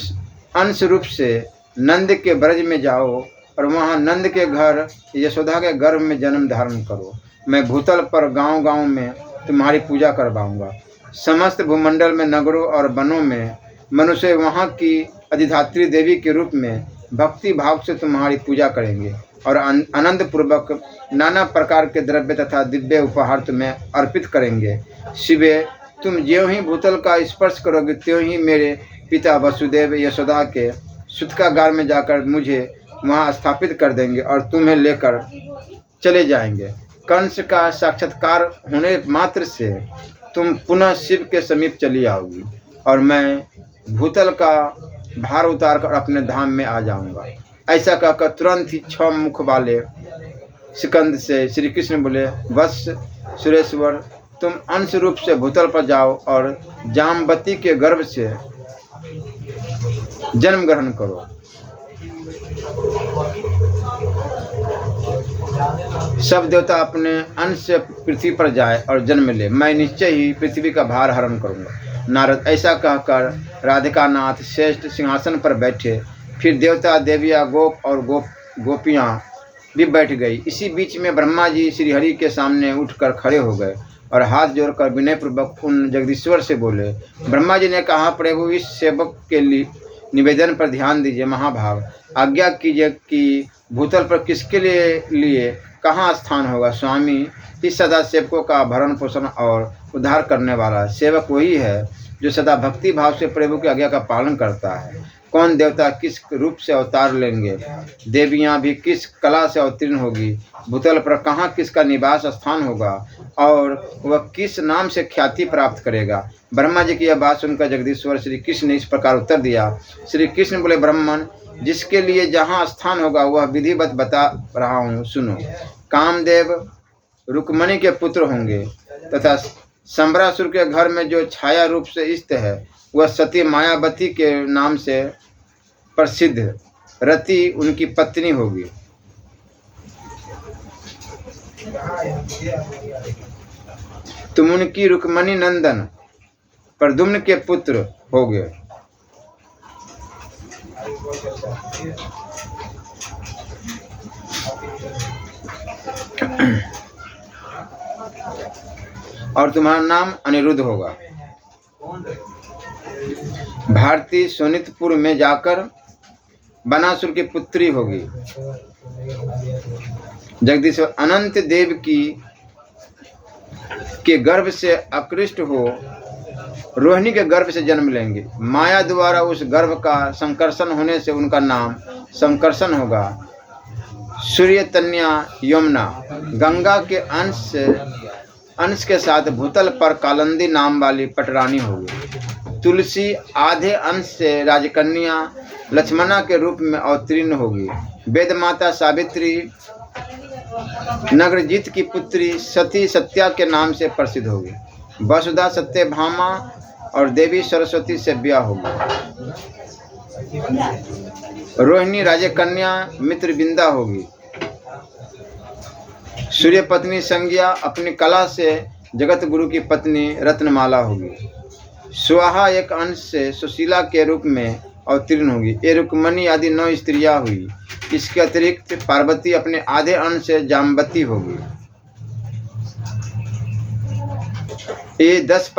अंश रूप से नंद के ब्रज में जाओ और वहाँ नंद के घर यशोदा के गर्भ में जन्म धारण करो। मैं भूतल पर गांव-गांव में तुम्हारी पूजा करवाऊंगा। समस्त भूमंडल में, नगरों और वनों में मनुष्य वहाँ की अधिधात्री देवी के रूप में भक्ति भाव से तुम्हारी पूजा करेंगे और आनंद पूर्वक नाना प्रकार के द्रव्य तथा दिव्य उपहार तुम्हें अर्पित करेंगे। शिवे, तुम ज्यों ही भूतल का स्पर्श करोगे त्यों ही मेरे पिता वसुदेव यशोदा के सूतकागार में जाकर मुझे वहाँ स्थापित कर देंगे और तुम्हें लेकर चले जाएंगे। कंस का साक्षात्कार होने मात्र से तुम पुनः शिव के समीप चली आओगी और मैं भूतल का भार उतार कर अपने धाम में आ जाऊंगा। ऐसा कहकर तुरंत ही 6 मुख वाले सिकंद से श्री कृष्ण बोले, वत्स सुरेश्वर, तुम अंश रूप से भूतल पर जाओ और जामवती के गर्भ से जन्म ग्रहण करो। सब देवता अपने अंश से पृथ्वी पर जाए और जन्म ले। मैं निश्चय ही पृथ्वी का भार हरण करूंगा। नारद ऐसा कहकर राधिका नाथ श्रेष्ठ सिंहासन पर बैठे। फिर देवता, देवियाँ, गोप और गोपियाँ भी बैठ गई। इसी बीच में ब्रह्मा जी श्रीहरि के सामने उठकर खड़े हो गए और हाथ जोड़कर विनयपूर्वक उन जगदीश्वर से बोले। ब्रह्मा जी ने कहा, प्रभु, इस सेवक के लिए निवेदन पर ध्यान दीजिए। महाभाग, आज्ञा कीजिए कि भूतल पर किसके लिए कहाँ स्थान होगा। स्वामी, इस सदा सेवकों का भरण पोषण और उद्धार करने वाला सेवक वही है जो सदा भक्ति भाव से प्रभु की आज्ञा का पालन करता है। कौन देवता किस रूप से अवतार लेंगे, देवियाँ भी किस कला से अवतीर्ण होगी, भूतल पर कहाँ किसका निवास स्थान होगा और वह किस नाम से ख्याति प्राप्त करेगा। ब्रह्मा जी की यह बात सुनकर जगदीश्वर श्री कृष्ण ने इस प्रकार उत्तर दिया। श्री कृष्ण बोले, ब्राह्मण, जिसके लिए जहाँ स्थान होगा वह विधिवत बता रहा हूँ, सुनो। कामदेव रुक्मणी के पुत्र होंगे तथा संबरासुर के घर में जो छाया रूप से स्थित है वह सती मायावती के नाम से प्रसिद्ध रति उनकी पत्नी होगी। तुम उनकी रुक्मणी नंदन प्रद्युम्न के पुत्र होगे। और तुम्हारा नाम अनिरुद्ध होगा। भारती सोनितपुर में जाकर बनासुर की पुत्री होगी। जगदीश्वर अनंत देव के गर्भ से आकृष्ट हो रोहिणी के गर्भ से जन्म लेंगे। माया द्वारा उस गर्भ का संकर्षण होने से उनका नाम संकर्षण होगा। सूर्य, तन्या, यमुना, गंगा के अंश के साथ भूतल पर कालिंदी नाम वाली पटरानी होगी। तुलसी आधे अंश से राजकन्या लक्ष्मणा के रूप में अवतीर्ण होगी। वेद माता सावित्री नगरजीत की पुत्री सती सत्या के नाम से प्रसिद्ध होगी। वसुधा सत्यभामा और देवी सरस्वती से ब्याह होगी। रोहिणी राजकन्या मित्रविंदा होगी। सूर्य पत्नी संज्ञा अपनी कला से जगत गुरु की पत्नी रत्नमाला होगी। स्वाहा एक अंश से सुशीला के रूप में अवतीर्ण होगी। ये रुक्मणी आदि 9 स्त्रियां हुई। इसके अतिरिक्त पार्वती अपने आधे अंश से जामवती होगी। ये 10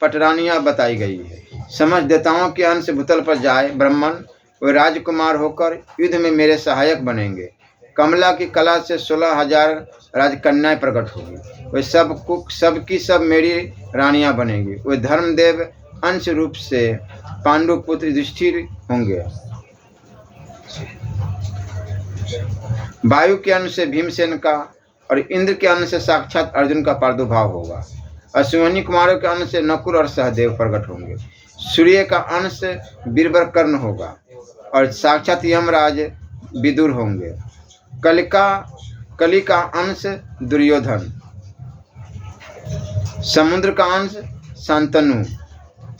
पटरानियां बताई गई है। समझ देवताओं के अंश भूतल पर जाए ब्राह्मण, वे राजकुमार होकर युद्ध में मेरे सहायक बनेंगे। कमला की कला से 16,000 राजकन्याएं प्रकट होगी। वे सब की सब मेरी रानियां बनेंगी। वे धर्मदेव अंश रूप से पांडु पुत्र युधिष्ठिर होंगे। वायु के अंश से भीमसेन का और इंद्र के अंश से साक्षात अर्जुन का प्रादुर्भाव होगा। अश्विनी कुमारों के अंश से नकुल और सहदेव प्रकट होंगे। सूर्य का अंश से बीरबल कर्ण होगा और साक्षात यमराज विदुर होंगे। कलिका कली का अंश दुर्योधन, समुद्र का अंश शांतनु,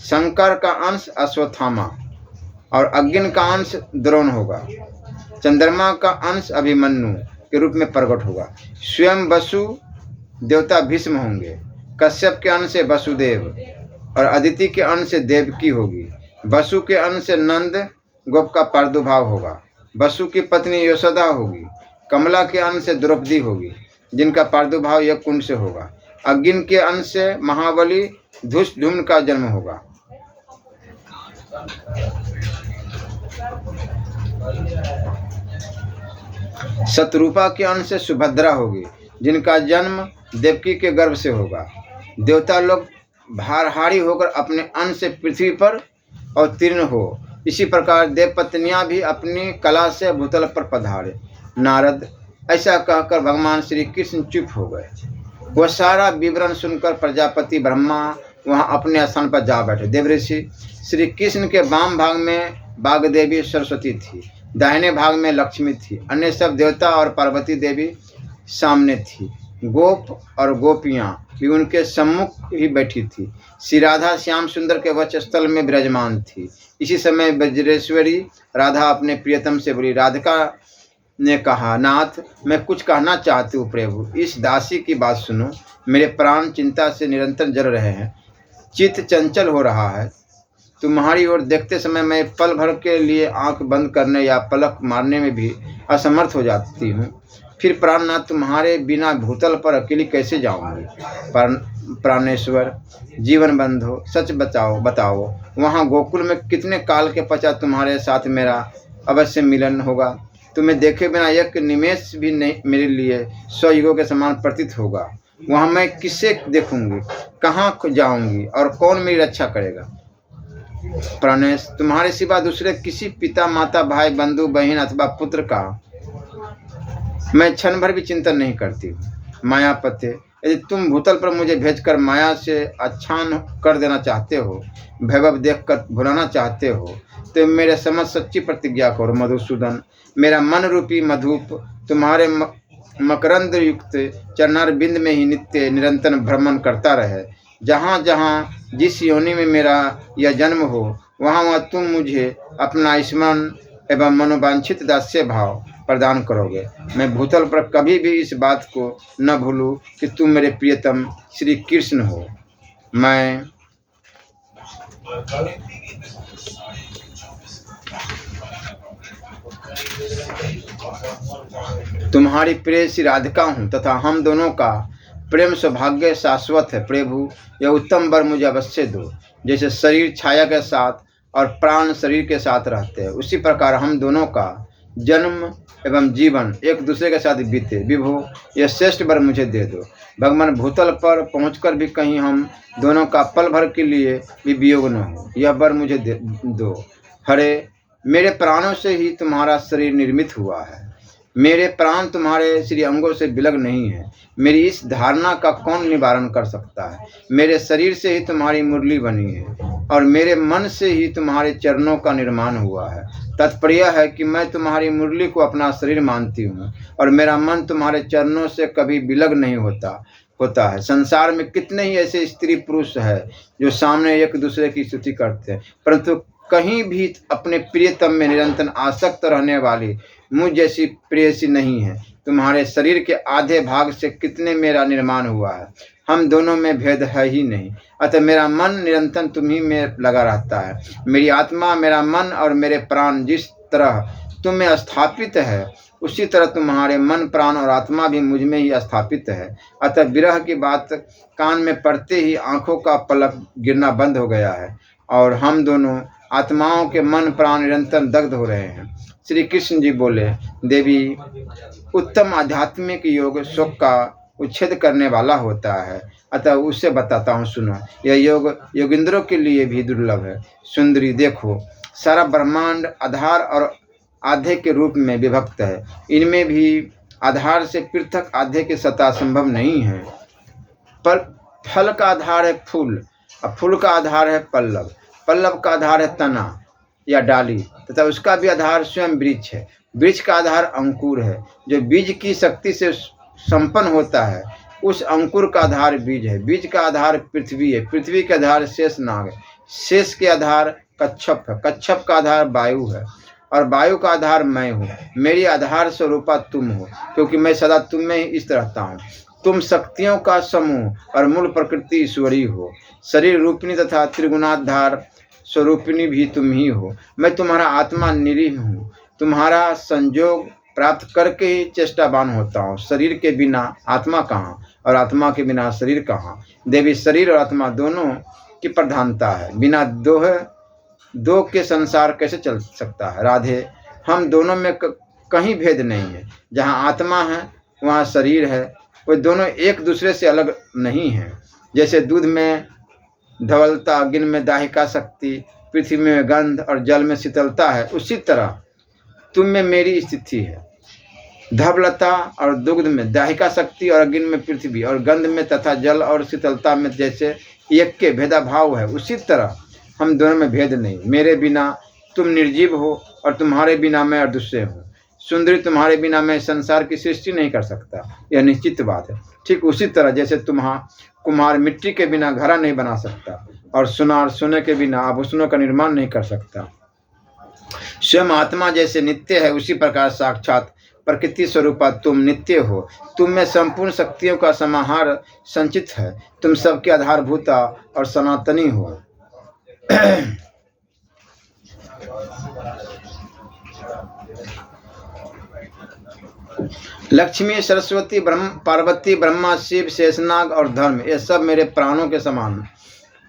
शंकर का अंश अश्वत्थामा और अग्नि का अंश द्रोण होगा। चंद्रमा का अंश अभिमन्यु के रूप में प्रकट होगा। स्वयं वसु देवता भीष्म होंगे। कश्यप के अंश से वसुदेव और अदिति के अंश से देवकी होगी। वसु के अंश से नंद गोप का प्रादुर्भाव होगा। वसु की पत्नी यशोदा होगी। कमला के अंश से द्रौपदी होगी, जिनका प्रादुर्भाव यज्ञ कुंड से होगा। अग्नि के अंश से महाबली धुष्टधुम्न का जन्म होगा। शत्रुपा के अंश से सुभद्रा होगी, जिनका जन्म देवकी के गर्भ से होगा। देवता लोग भारहारी होकर अपने अंश से पृथ्वी पर अवतीर्ण हो, इसी प्रकार देवपत्नियां भी अपनी कला से भूतल पर पधारे। नारद ऐसा कहकर भगवान श्री कृष्ण चुप हो गए। वह सारा विवरण सुनकर प्रजापति ब्रह्मा वहां अपने स्थान पर जा बैठे। देवऋषि श्री कृष्ण के वाम भाग में बागदेवी सरस्वती थी, दाहिने भाग में लक्ष्मी थी, अन्य सब देवता और पार्वती देवी सामने थी। गोप और गोपियां भी उनके सम्मुख ही बैठी थी। श्री राधा श्याम सुंदर के वक्षस्थल में विराजमान थी। इसी समय वज्रेश्वरी राधा अपने प्रियतम से बोली। राधिका ने कहा, नाथ, मैं कुछ कहना चाहती हूँ प्रभु। इस दासी की बात सुनो। मेरे प्राण चिंता से निरंतर जल रहे हैं, चित्त चंचल हो रहा है। तुम्हारी ओर देखते समय मैं पल भर के लिए आंख बंद करने या पलक मारने में भी असमर्थ हो जाती हूँ। फिर प्राणनाथ, तुम्हारे बिना भूतल पर अकेली कैसे जाऊंगी? प्राणेश्वर, जीवन बंधो, सच बताओ वहाँ गोकुल में कितने काल के पश्चात तुम्हारे साथ मेरा अवश्य मिलन होगा? तुम्हें देखे बिना एक निमेष भी नहीं मेरे लिए 100 युगों के समान प्रतीत होगा। वहाँ मैं किससे देखूंगी, कहाँ जाऊंगी और कौन मेरी रक्षा करेगा? प्राणेश, तुम्हारे सिवा दूसरे किसी पिता माता भाई बंधु बहन अथवा पुत्र का मैं क्षण भर भी चिंतन नहीं करती हूँ। मायापते, यदि तुम भूतल पर मुझे भेजकर माया से आच्छादन कर देना चाहते हो, वैभव देखकर भुलाना चाहते हो, तो मेरे समझ सच्ची प्रतिज्ञा करो। मधुसूदन, मेरा मन रूपी मधुप तुम्हारे मकरंद युक्त चरणारविंद में ही नित्य निरंतर भ्रमण करता रहे। जहाँ जहाँ जिस योनि में मेरा यह जन्म हो, वहाँ वहाँ तुम मुझे अपना स्मरण एवं मनोवांछित दास्य भाव प्रदान करोगे। मैं भूतल पर कभी भी इस बात को न भूलूं कि तुम मेरे प्रियतम श्री कृष्ण हो। मैं तुम्हारी प्रिय श्री राधिका हूँ तथा हम दोनों का प्रेम सौभाग्य शाश्वत है। प्रभु, यह उत्तम वर मुझे अवश्य दो। जैसे शरीर छाया के साथ और प्राण शरीर के साथ रहते हैं, उसी प्रकार हम दोनों का जन्म एवं जीवन एक दूसरे के साथ बीते। विभो, यह श्रेष्ठ वर मुझे दे दो। भगवान, भूतल पर पहुंचकर भी कहीं हम दोनों का पल भर के लिए भी वियोग न हो, यह वर मुझे दो। हरे, मेरे प्राणों से ही तुम्हारा शरीर निर्मित हुआ है। मेरे प्राण तुम्हारे श्री अंगों से विलग नहीं है। मेरी इस धारणा का कौन निवारण कर सकता है? मेरे शरीर से ही तुम्हारी मुरली बनी है और मेरे मन से ही तुम्हारे चरणों का निर्माण हुआ है। तात्पर्य है कि मैं तुम्हारी मुरली को अपना शरीर मानती हूँ और मेरा मन तुम्हारे चरणों से कभी विलग नहीं होता है। संसार में कितने ही ऐसे स्त्री पुरुष है जो सामने एक दूसरे की स्तुति करते हैं, परंतु कहीं भी अपने प्रियतम में निरंतर आसक्त रहने वाली मुझ जैसी प्रेयसी नहीं है। तुम्हारे शरीर के आधे भाग से कितने मेरा निर्माण हुआ है। हम दोनों में भेद है ही नहीं, अतः मेरा मन निरंतर तुम्ही में लगा रहता है। मेरी आत्मा, मेरा मन और मेरे प्राण जिस तरह तुम में स्थापित है, उसी तरह तुम्हारे मन, प्राण और आत्मा भी मुझ में ही स्थापित है। अतः विरह की बात कान में पड़ते ही आंखों का पलक गिरना बंद हो गया है और हम दोनों आत्माओं के मन प्राण निरंतर दग्ध हो रहे हैं। श्री कृष्ण जी बोले, देवी, उत्तम आध्यात्मिक योग शोक का उच्छेद करने वाला होता है, अतः उसे बताता हूँ, सुनो। यह योग योगिंद्रों के लिए भी दुर्लभ है। सुंदरी, देखो, सारा ब्रह्मांड आधार और आधे के रूप में विभक्त है। इनमें भी आधार से पृथक आधे की सत्ता संभव नहीं है। पर फल का आधार है फूल और फूल का आधार है पल्लव, पल्लव का आधार है तना या डाली तथा उसका भी आधार स्वयं वृक्ष है। वृक्ष का आधार अंकुर है। जो बीज की शक्ति से संपन्न होता है, उस अंकुर का आधार बीज है। बीज का आधार पृथ्वी है। पृथ्वी का आधार शेषनाग है। शेष के आधार कच्छप है। कच्छप का आधार वायु है और वायु का आधार मैं हूँ। मेरी आधार स्वरूपा तुम हो, क्योंकि मैं सदा तुम में ही स्थित रहता हूँ। तुम शक्तियों का समूह और मूल प्रकृति ईश्वरी हो। शरीर रूपिणी तथा त्रिगुणाधार स्वरूपिणी भी तुम ही हो। मैं तुम्हारा आत्मा निरीह हूँ। तुम्हारा संयोग प्राप्त करके ही चेष्टावान होता हूँ। शरीर के बिना आत्मा कहाँ और आत्मा के बिना शरीर कहाँ। देवी, शरीर और आत्मा दोनों की प्रधानता है। बिना दो के संसार कैसे चल सकता है। राधे, हम दोनों में कहीं भेद नहीं है। जहाँ आत्मा है वहाँ शरीर है। वे दोनों एक दूसरे से अलग नहीं हैं। जैसे दूध में धवलता, अग्नि में दाहिका शक्ति, पृथ्वी में गंध और जल में शीतलता है, उसी तरह तुम में मेरी स्थिति है। धवलता और दुग्ध में दाहिका शक्ति और अग्नि में पृथ्वी और गंध में तथा जल और शीतलता में जैसे एक के भेदाभाव है, उसी तरह हम दोनों में भेद नहीं। मेरे बिना तुम निर्जीव हो और तुम्हारे बिना मैं अदृश्य हूँ। सुंदरी, तुम्हारे बिना मैं संसार की सृष्टि नहीं कर सकता, यह निश्चित बात है। ठीक उसी तरह जैसे कुम्हार मिट्टी के बिना घड़ा नहीं बना सकता और सुनार सोने के बिना आभूषणों का निर्माण नहीं कर सकता। स्वयं आत्मा जैसे नित्य है, उसी प्रकार साक्षात प्रकृति स्वरूपा तुम नित्य हो। तुम में संपूर्ण शक्तियों का समाहार संचित है। तुम सबके आधारभूता और सनातनी हो। लक्ष्मी, सरस्वती, पार्वती, ब्रह्मा, शिव, शेषनाग और धर्म, ये सब मेरे प्राणों के समान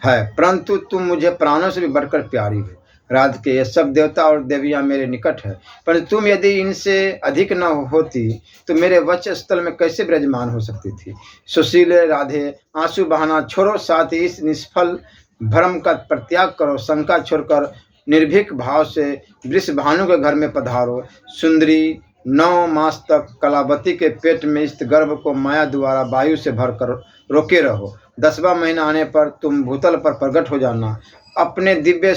है, परंतु तुम मुझे प्राणों से भी बढ़कर प्यारी हो। राधिके, ये सब देवता और देवियां मेरे निकट है, परंतु तुम यदि इनसे अधिक न होती तो मेरे वक्ष स्थल में कैसे विराजमान हो सकती थी। सुशीले राधे, आंसू बहाना छोड़ो, साथ ही इस निष्फल भ्रम का परित्याग करो। शंका छोड़कर निर्भीक भाव से वृषभानु के घर में पधारो। सुंदरी, 9 मास तक कलावती के पेट में स्थित गर्भ को माया द्वारा वायु से भरकर रोके रहो। 10वां महीना आने पर तुम भूतल पर प्रकट हो जाना। अपने दिव्य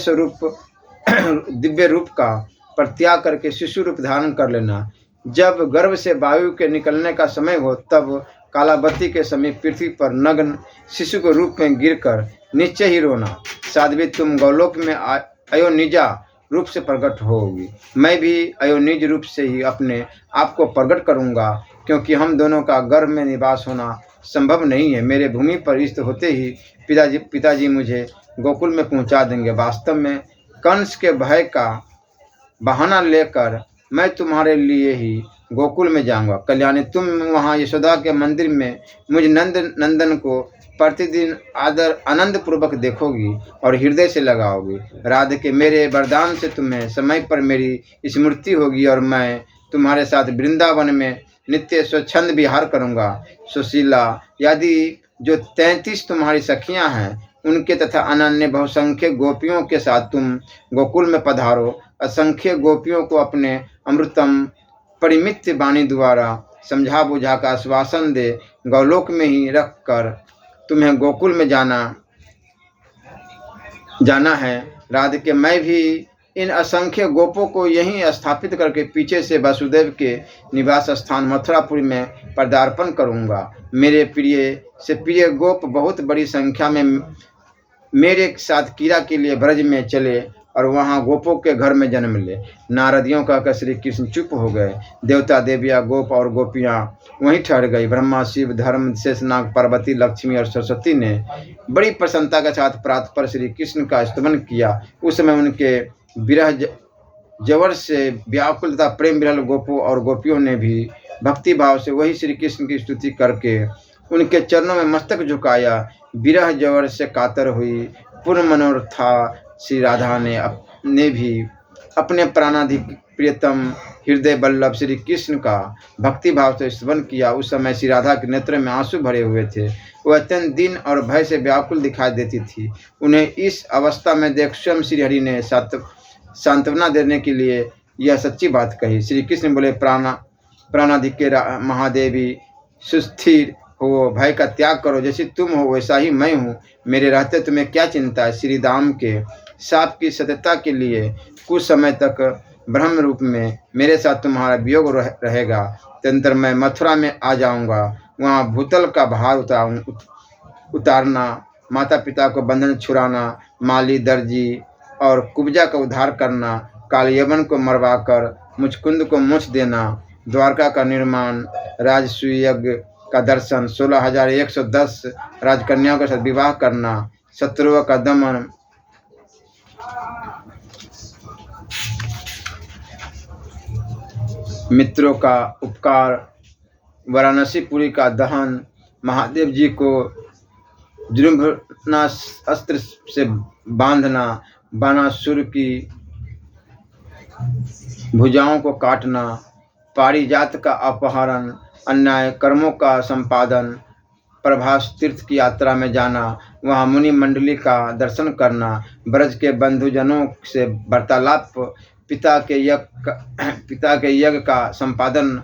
रूप का परित्याग करके शिशु रूप धारण कर लेना। जब गर्भ से वायु के निकलने का समय हो, तब कालावती के समीप पृथ्वी पर नग्न शिशु के रूप में गिरकर निश्चय ही रोना। साध्वी, तुम गौलोक में अयोनिजा रूप से प्रकट होगी। मैं भी अयोनिज रूप से ही अपने आप को प्रकट करूंगा, क्योंकि हम दोनों का गर्भ में निवास होना संभव नहीं है। मेरे भूमि पर स्थित होते ही पिताजी मुझे गोकुल में पहुंचा देंगे। वास्तव में कंस के भय का बहाना लेकर मैं तुम्हारे लिए ही गोकुल में जाऊंगा। कल्याणी, तुम वहां यशोदा के मंदिर में मुझ नंदन को प्रतिदिन आदर आनंद पूर्वक देखोगी और हृदय से लगाओगी। राधिके, मेरे वरदान से तुम्हें समय पर मेरी स्मृति होगी और मैं तुम्हारे साथ वृंदावन में नित्य स्वच्छंद विहार करूंगा। सुशीला, यदि जो 33 तुम्हारी सखियां हैं, उनके तथा अनन्य बहुसंख्य गोपियों के साथ तुम गोकुल में पधारो। असंख्य गोपियों को अपने अमृतम परिमित वाणी द्वारा समझा बुझा का आश्वासन दे गौलोक में ही रख कर तुम्हें गोकुल में जाना है। राधिके, मैं भी इन असंख्य गोपों को यहीं स्थापित करके पीछे से वासुदेव के निवास स्थान मथुरापुरी में पदार्पण करूंगा। मेरे प्रिय से प्रिय गोप बहुत बड़ी संख्या में मेरे साथ कीड़ा के लिए ब्रज में चले और वहां गोपों के घर में जन्म ले। नारदियों कहकर श्री कृष्ण चुप हो गए। देवता, देवियां, गोप और गोपियां वहीं ठहर गई। ब्रह्मा, शिव, धर्म, शेषनाग, पार्वती, लक्ष्मी और सरस्वती ने बड़ी प्रसन्नता के साथ प्रातः पर श्री कृष्ण का स्तुति किया। उस समय उनके विरह जवर से व्याकुल तथा प्रेम विरल गोपों और गोपियों ने भी भक्ति भाव से वही श्री कृष्ण की स्तुति करके उनके चरणों में मस्तक झुकाया। विरह जवर से कातर हुई पूर्ण मनोरथा श्री राधा ने भी अपने प्राणाधिक प्रियतम हृदय बल्लभ श्री कृष्ण का भक्ति भाव से स्तवन किया। उस समय श्री राधा के नेत्र में आंसू भरे हुए थे। वह अत्यंत दीन और भय से व्याकुल दिखाई देती थी। उन्हें इस अवस्था में देख स्वयं श्री हरि ने सांत्वना देने के लिए यह सच्ची बात कही। श्री कृष्ण बोले, प्राणाधिक महादेवी, सुस्थिर हो, भय का त्याग करो। जैसे तुम हो वैसा ही मैं हूँ। मेरे रहते तुम्हें क्या चिंता है। श्री राम के साप की सत्यता के लिए कुछ समय तक ब्रह्म रूप में मेरे साथ तुम्हारा वियोग रहेगा। तदनंतर मैं मथुरा में आ जाऊंगा। वहाँ भूतल का भार उतारना, माता पिता को बंधन छुड़ाना, माली दर्जी और कुब्जा का उद्धार करना, कालयवन को मरवाकर मुचकुंद को मोक्ष देना, द्वारका का निर्माण, राजसूय यज्ञ का दर्शन, 16,110 राजकन्याओं के साथ विवाह करना, शत्रुओं का दमन, मित्रों का उपकार, वाराणसीपुरी का दहन, महादेव जी को जृंभना अस्त्र से बांधना, बानासुर की भुजाओं को काटना, पारिजात का अपहरण, अन्याय कर्मों का संपादन, प्रभास तीर्थ की यात्रा में जाना, वहाँ मुनि मंडली का दर्शन करना, ब्रज के बंधुजनों से वार्तालाप, पिता के यज्ञ का संपादन,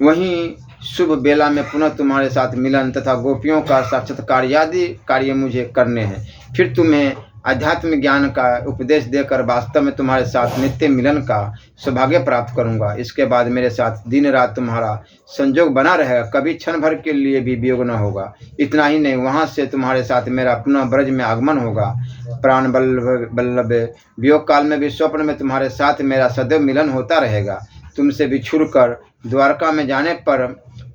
वहीं शुभ बेला में पुनः तुम्हारे साथ मिलन तथा गोपियों का साक्षात्कार आदि कार्य मुझे करने हैं। फिर तुम्हें आध्यात्मिक ज्ञान का उपदेश देकर वास्तव में तुम्हारे साथ नित्य मिलन का सौभाग्य प्राप्त करूंगा। इसके बाद मेरे साथ दिन रात तुम्हारा संयोग बना रहेगा, कभी क्षण भर के लिए भी वियोग न होगा। इतना ही नहीं, वहां से तुम्हारे साथ मेरा पुनः ब्रज में आगमन होगा। प्राण बल्लभ, वियोग काल में भी स्वप्न में तुम्हारे साथ मेरा सदैव मिलन होता रहेगा। तुमसे बिछुड़ कर द्वारका में जाने पर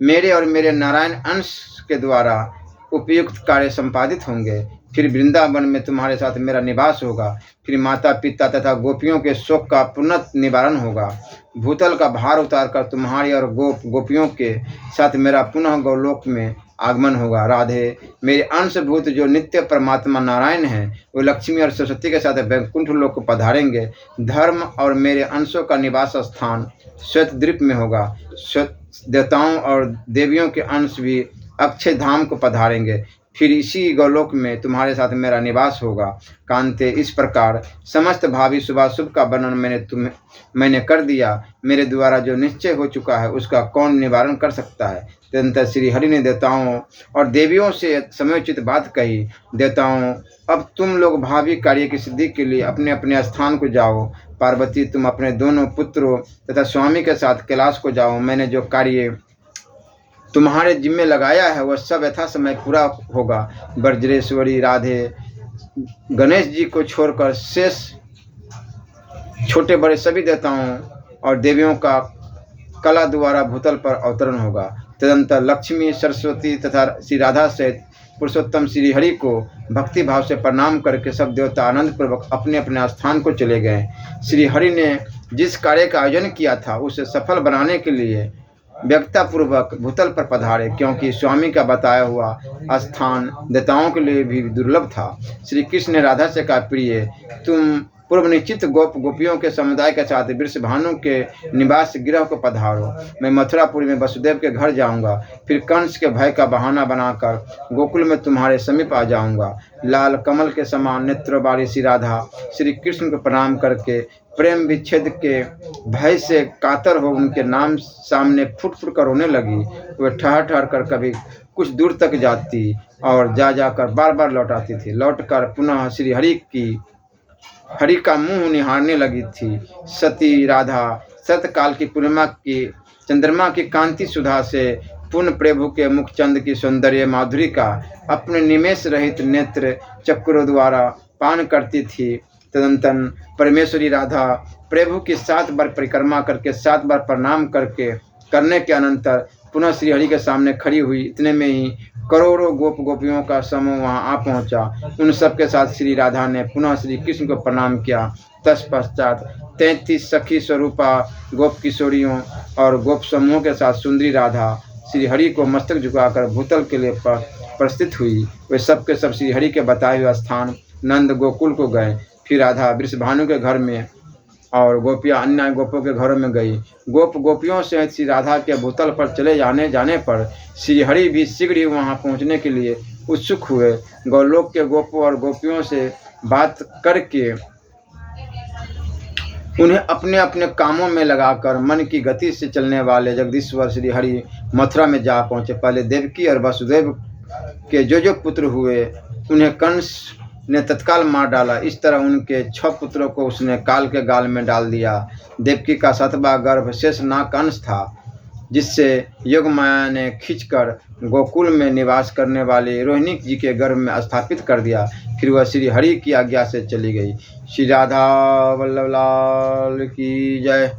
मेरे और मेरे नारायण अंश के द्वारा उपयुक्त कार्य संपादित होंगे। फिर वृंदावन में तुम्हारे साथ मेरा निवास होगा। फिर माता पिता तथा गोपियों के शोक का पुनः निवारण होगा। भूतल का भार उतारकर तुम्हारी और गोपियों के साथ मेरा पुनः गौलोक में आगमन होगा। राधे, मेरे अंशभूत जो नित्य परमात्मा नारायण हैं, वो लक्ष्मी और सरस्वती के साथ वैकुंठ लोक को पधारेंगे। धर्म और मेरे अंशों का निवास स्थान श्वेत द्वीप में होगा। देवताओं और देवियों के अंश भी अक्षय धाम को पधारेंगे। फिर इसी गौलोक में तुम्हारे साथ मेरा निवास होगा। कांते, इस प्रकार समस्त भावी शुभाशुभ का वर्णन मैंने कर दिया। मेरे द्वारा जो निश्चय हो चुका है उसका कौन निवारण कर सकता है। तदनंतर श्री हरि ने देवताओं और देवियों से समयोचित बात कही। देवताओं, अब तुम लोग भावी कार्य की सिद्धि के लिए अपने अपने स्थान को जाओ। पार्वती, तुम अपने दोनों पुत्रों तथा स्वामी के साथ कैलाश को जाओ। मैंने जो कार्य तुम्हारे जिम्मे लगाया है वह सब यथा समय पूरा होगा। ब्रजेश्वरी राधे, गणेश जी को छोड़कर शेष छोटे बड़े सभी देवताओं और देवियों का कला द्वारा भूतल पर अवतरण होगा। तदनंतर लक्ष्मी, सरस्वती तथा श्री राधा सहित पुरुषोत्तम श्री हरि को भक्ति भाव से प्रणाम करके सब देवता आनंद पूर्वक अपने अपने स्थान को चले गए। श्री हरि ने जिस कार्य का आयोजन किया था उसे सफल बनाने के लिए व्यक्तापूर्वक भूतल पर पधारे, क्योंकि स्वामी का बताया हुआ स्थान देवताओं के लिए भी दुर्लभ था। श्री कृष्ण ने राधा से कहा, प्रिय, तुम पूर्व निश्चित गोपियों के समुदाय के साथ वृषभानु के निवास गृह को पधारो। मैं मथुरापुरी में वसुदेव के घर जाऊंगा। फिर कंस के भय का बहाना बनाकर गोकुल में तुम्हारे समीप आ जाऊंगा। लाल कमल के समान नेत्र वाली श्री राधा श्री कृष्ण को प्रणाम करके प्रेम विच्छेद के भय से कातर हो उनके नाम सामने फुट फुट कर रोने लगी। वह ठहर ठहर कर कभी कुछ दूर तक जाती और जाकर बार बार लौट आती थी। लौटकर पुनः श्री हरि का मुंह निहारने लगी थी। सती राधा सतकाल की पूर्णिमा की चंद्रमा की कांति सुधा से पूर्ण प्रभु के मुखचंद की सौंदर्य माधुरी का अपने निमेष रहित नेत्र चक्रों द्वारा पान करती थी। तदनंतर परमेश्वरी राधा प्रभु की 7 बार परिक्रमा करके 7 बार प्रणाम करने के अनंतर पुनः श्री हरि के सामने खड़ी हुई। इतने में ही करोड़ों गोपियों का समूह वहां आ पहुंचा। उन सब के साथ श्री राधा ने पुनः श्री कृष्ण को प्रणाम किया। तत्पश्चात 33 सखी स्वरूपा गोप किशोरियों और गोप समूह के साथ सुंदरी राधा श्री हरि को मस्तक झुकाकर भूतल के लिए प्रस्थित हुई। वे सब के सब श्री हरि के बताए हुए स्थान नंद गोकुल को गए। फिर राधा वृषभानु के घर में और गोपियां अन्य गोपों के घरों में गई। गोपियों से श्री राधा के भूतल पर चले जाने पर श्री हरि भी शीघ्र ही वहां पहुंचने के लिए उत्सुक हुए। गौलोक के गोपों और गोपियों से बात करके उन्हें अपने अपने कामों में लगाकर मन की गति से चलने वाले जगदीश्वर श्री हरि मथुरा में जा पहुंचे। पहले देवकी और वसुदेव के जो पुत्र हुए उन्हें कंस ने तत्काल मार डाला। इस तरह उनके 6 पुत्रों को उसने काल के गाल में डाल दिया। देवकी का 7वां गर्भ शेषनाग अंश था, जिससे योगमाया ने खींचकर गोकुल में निवास करने वाले रोहिणी जी के गर्भ में स्थापित कर दिया। फिर वह श्री हरि की आज्ञा से चली गई। श्री राधा वल्लभ लाल की जय।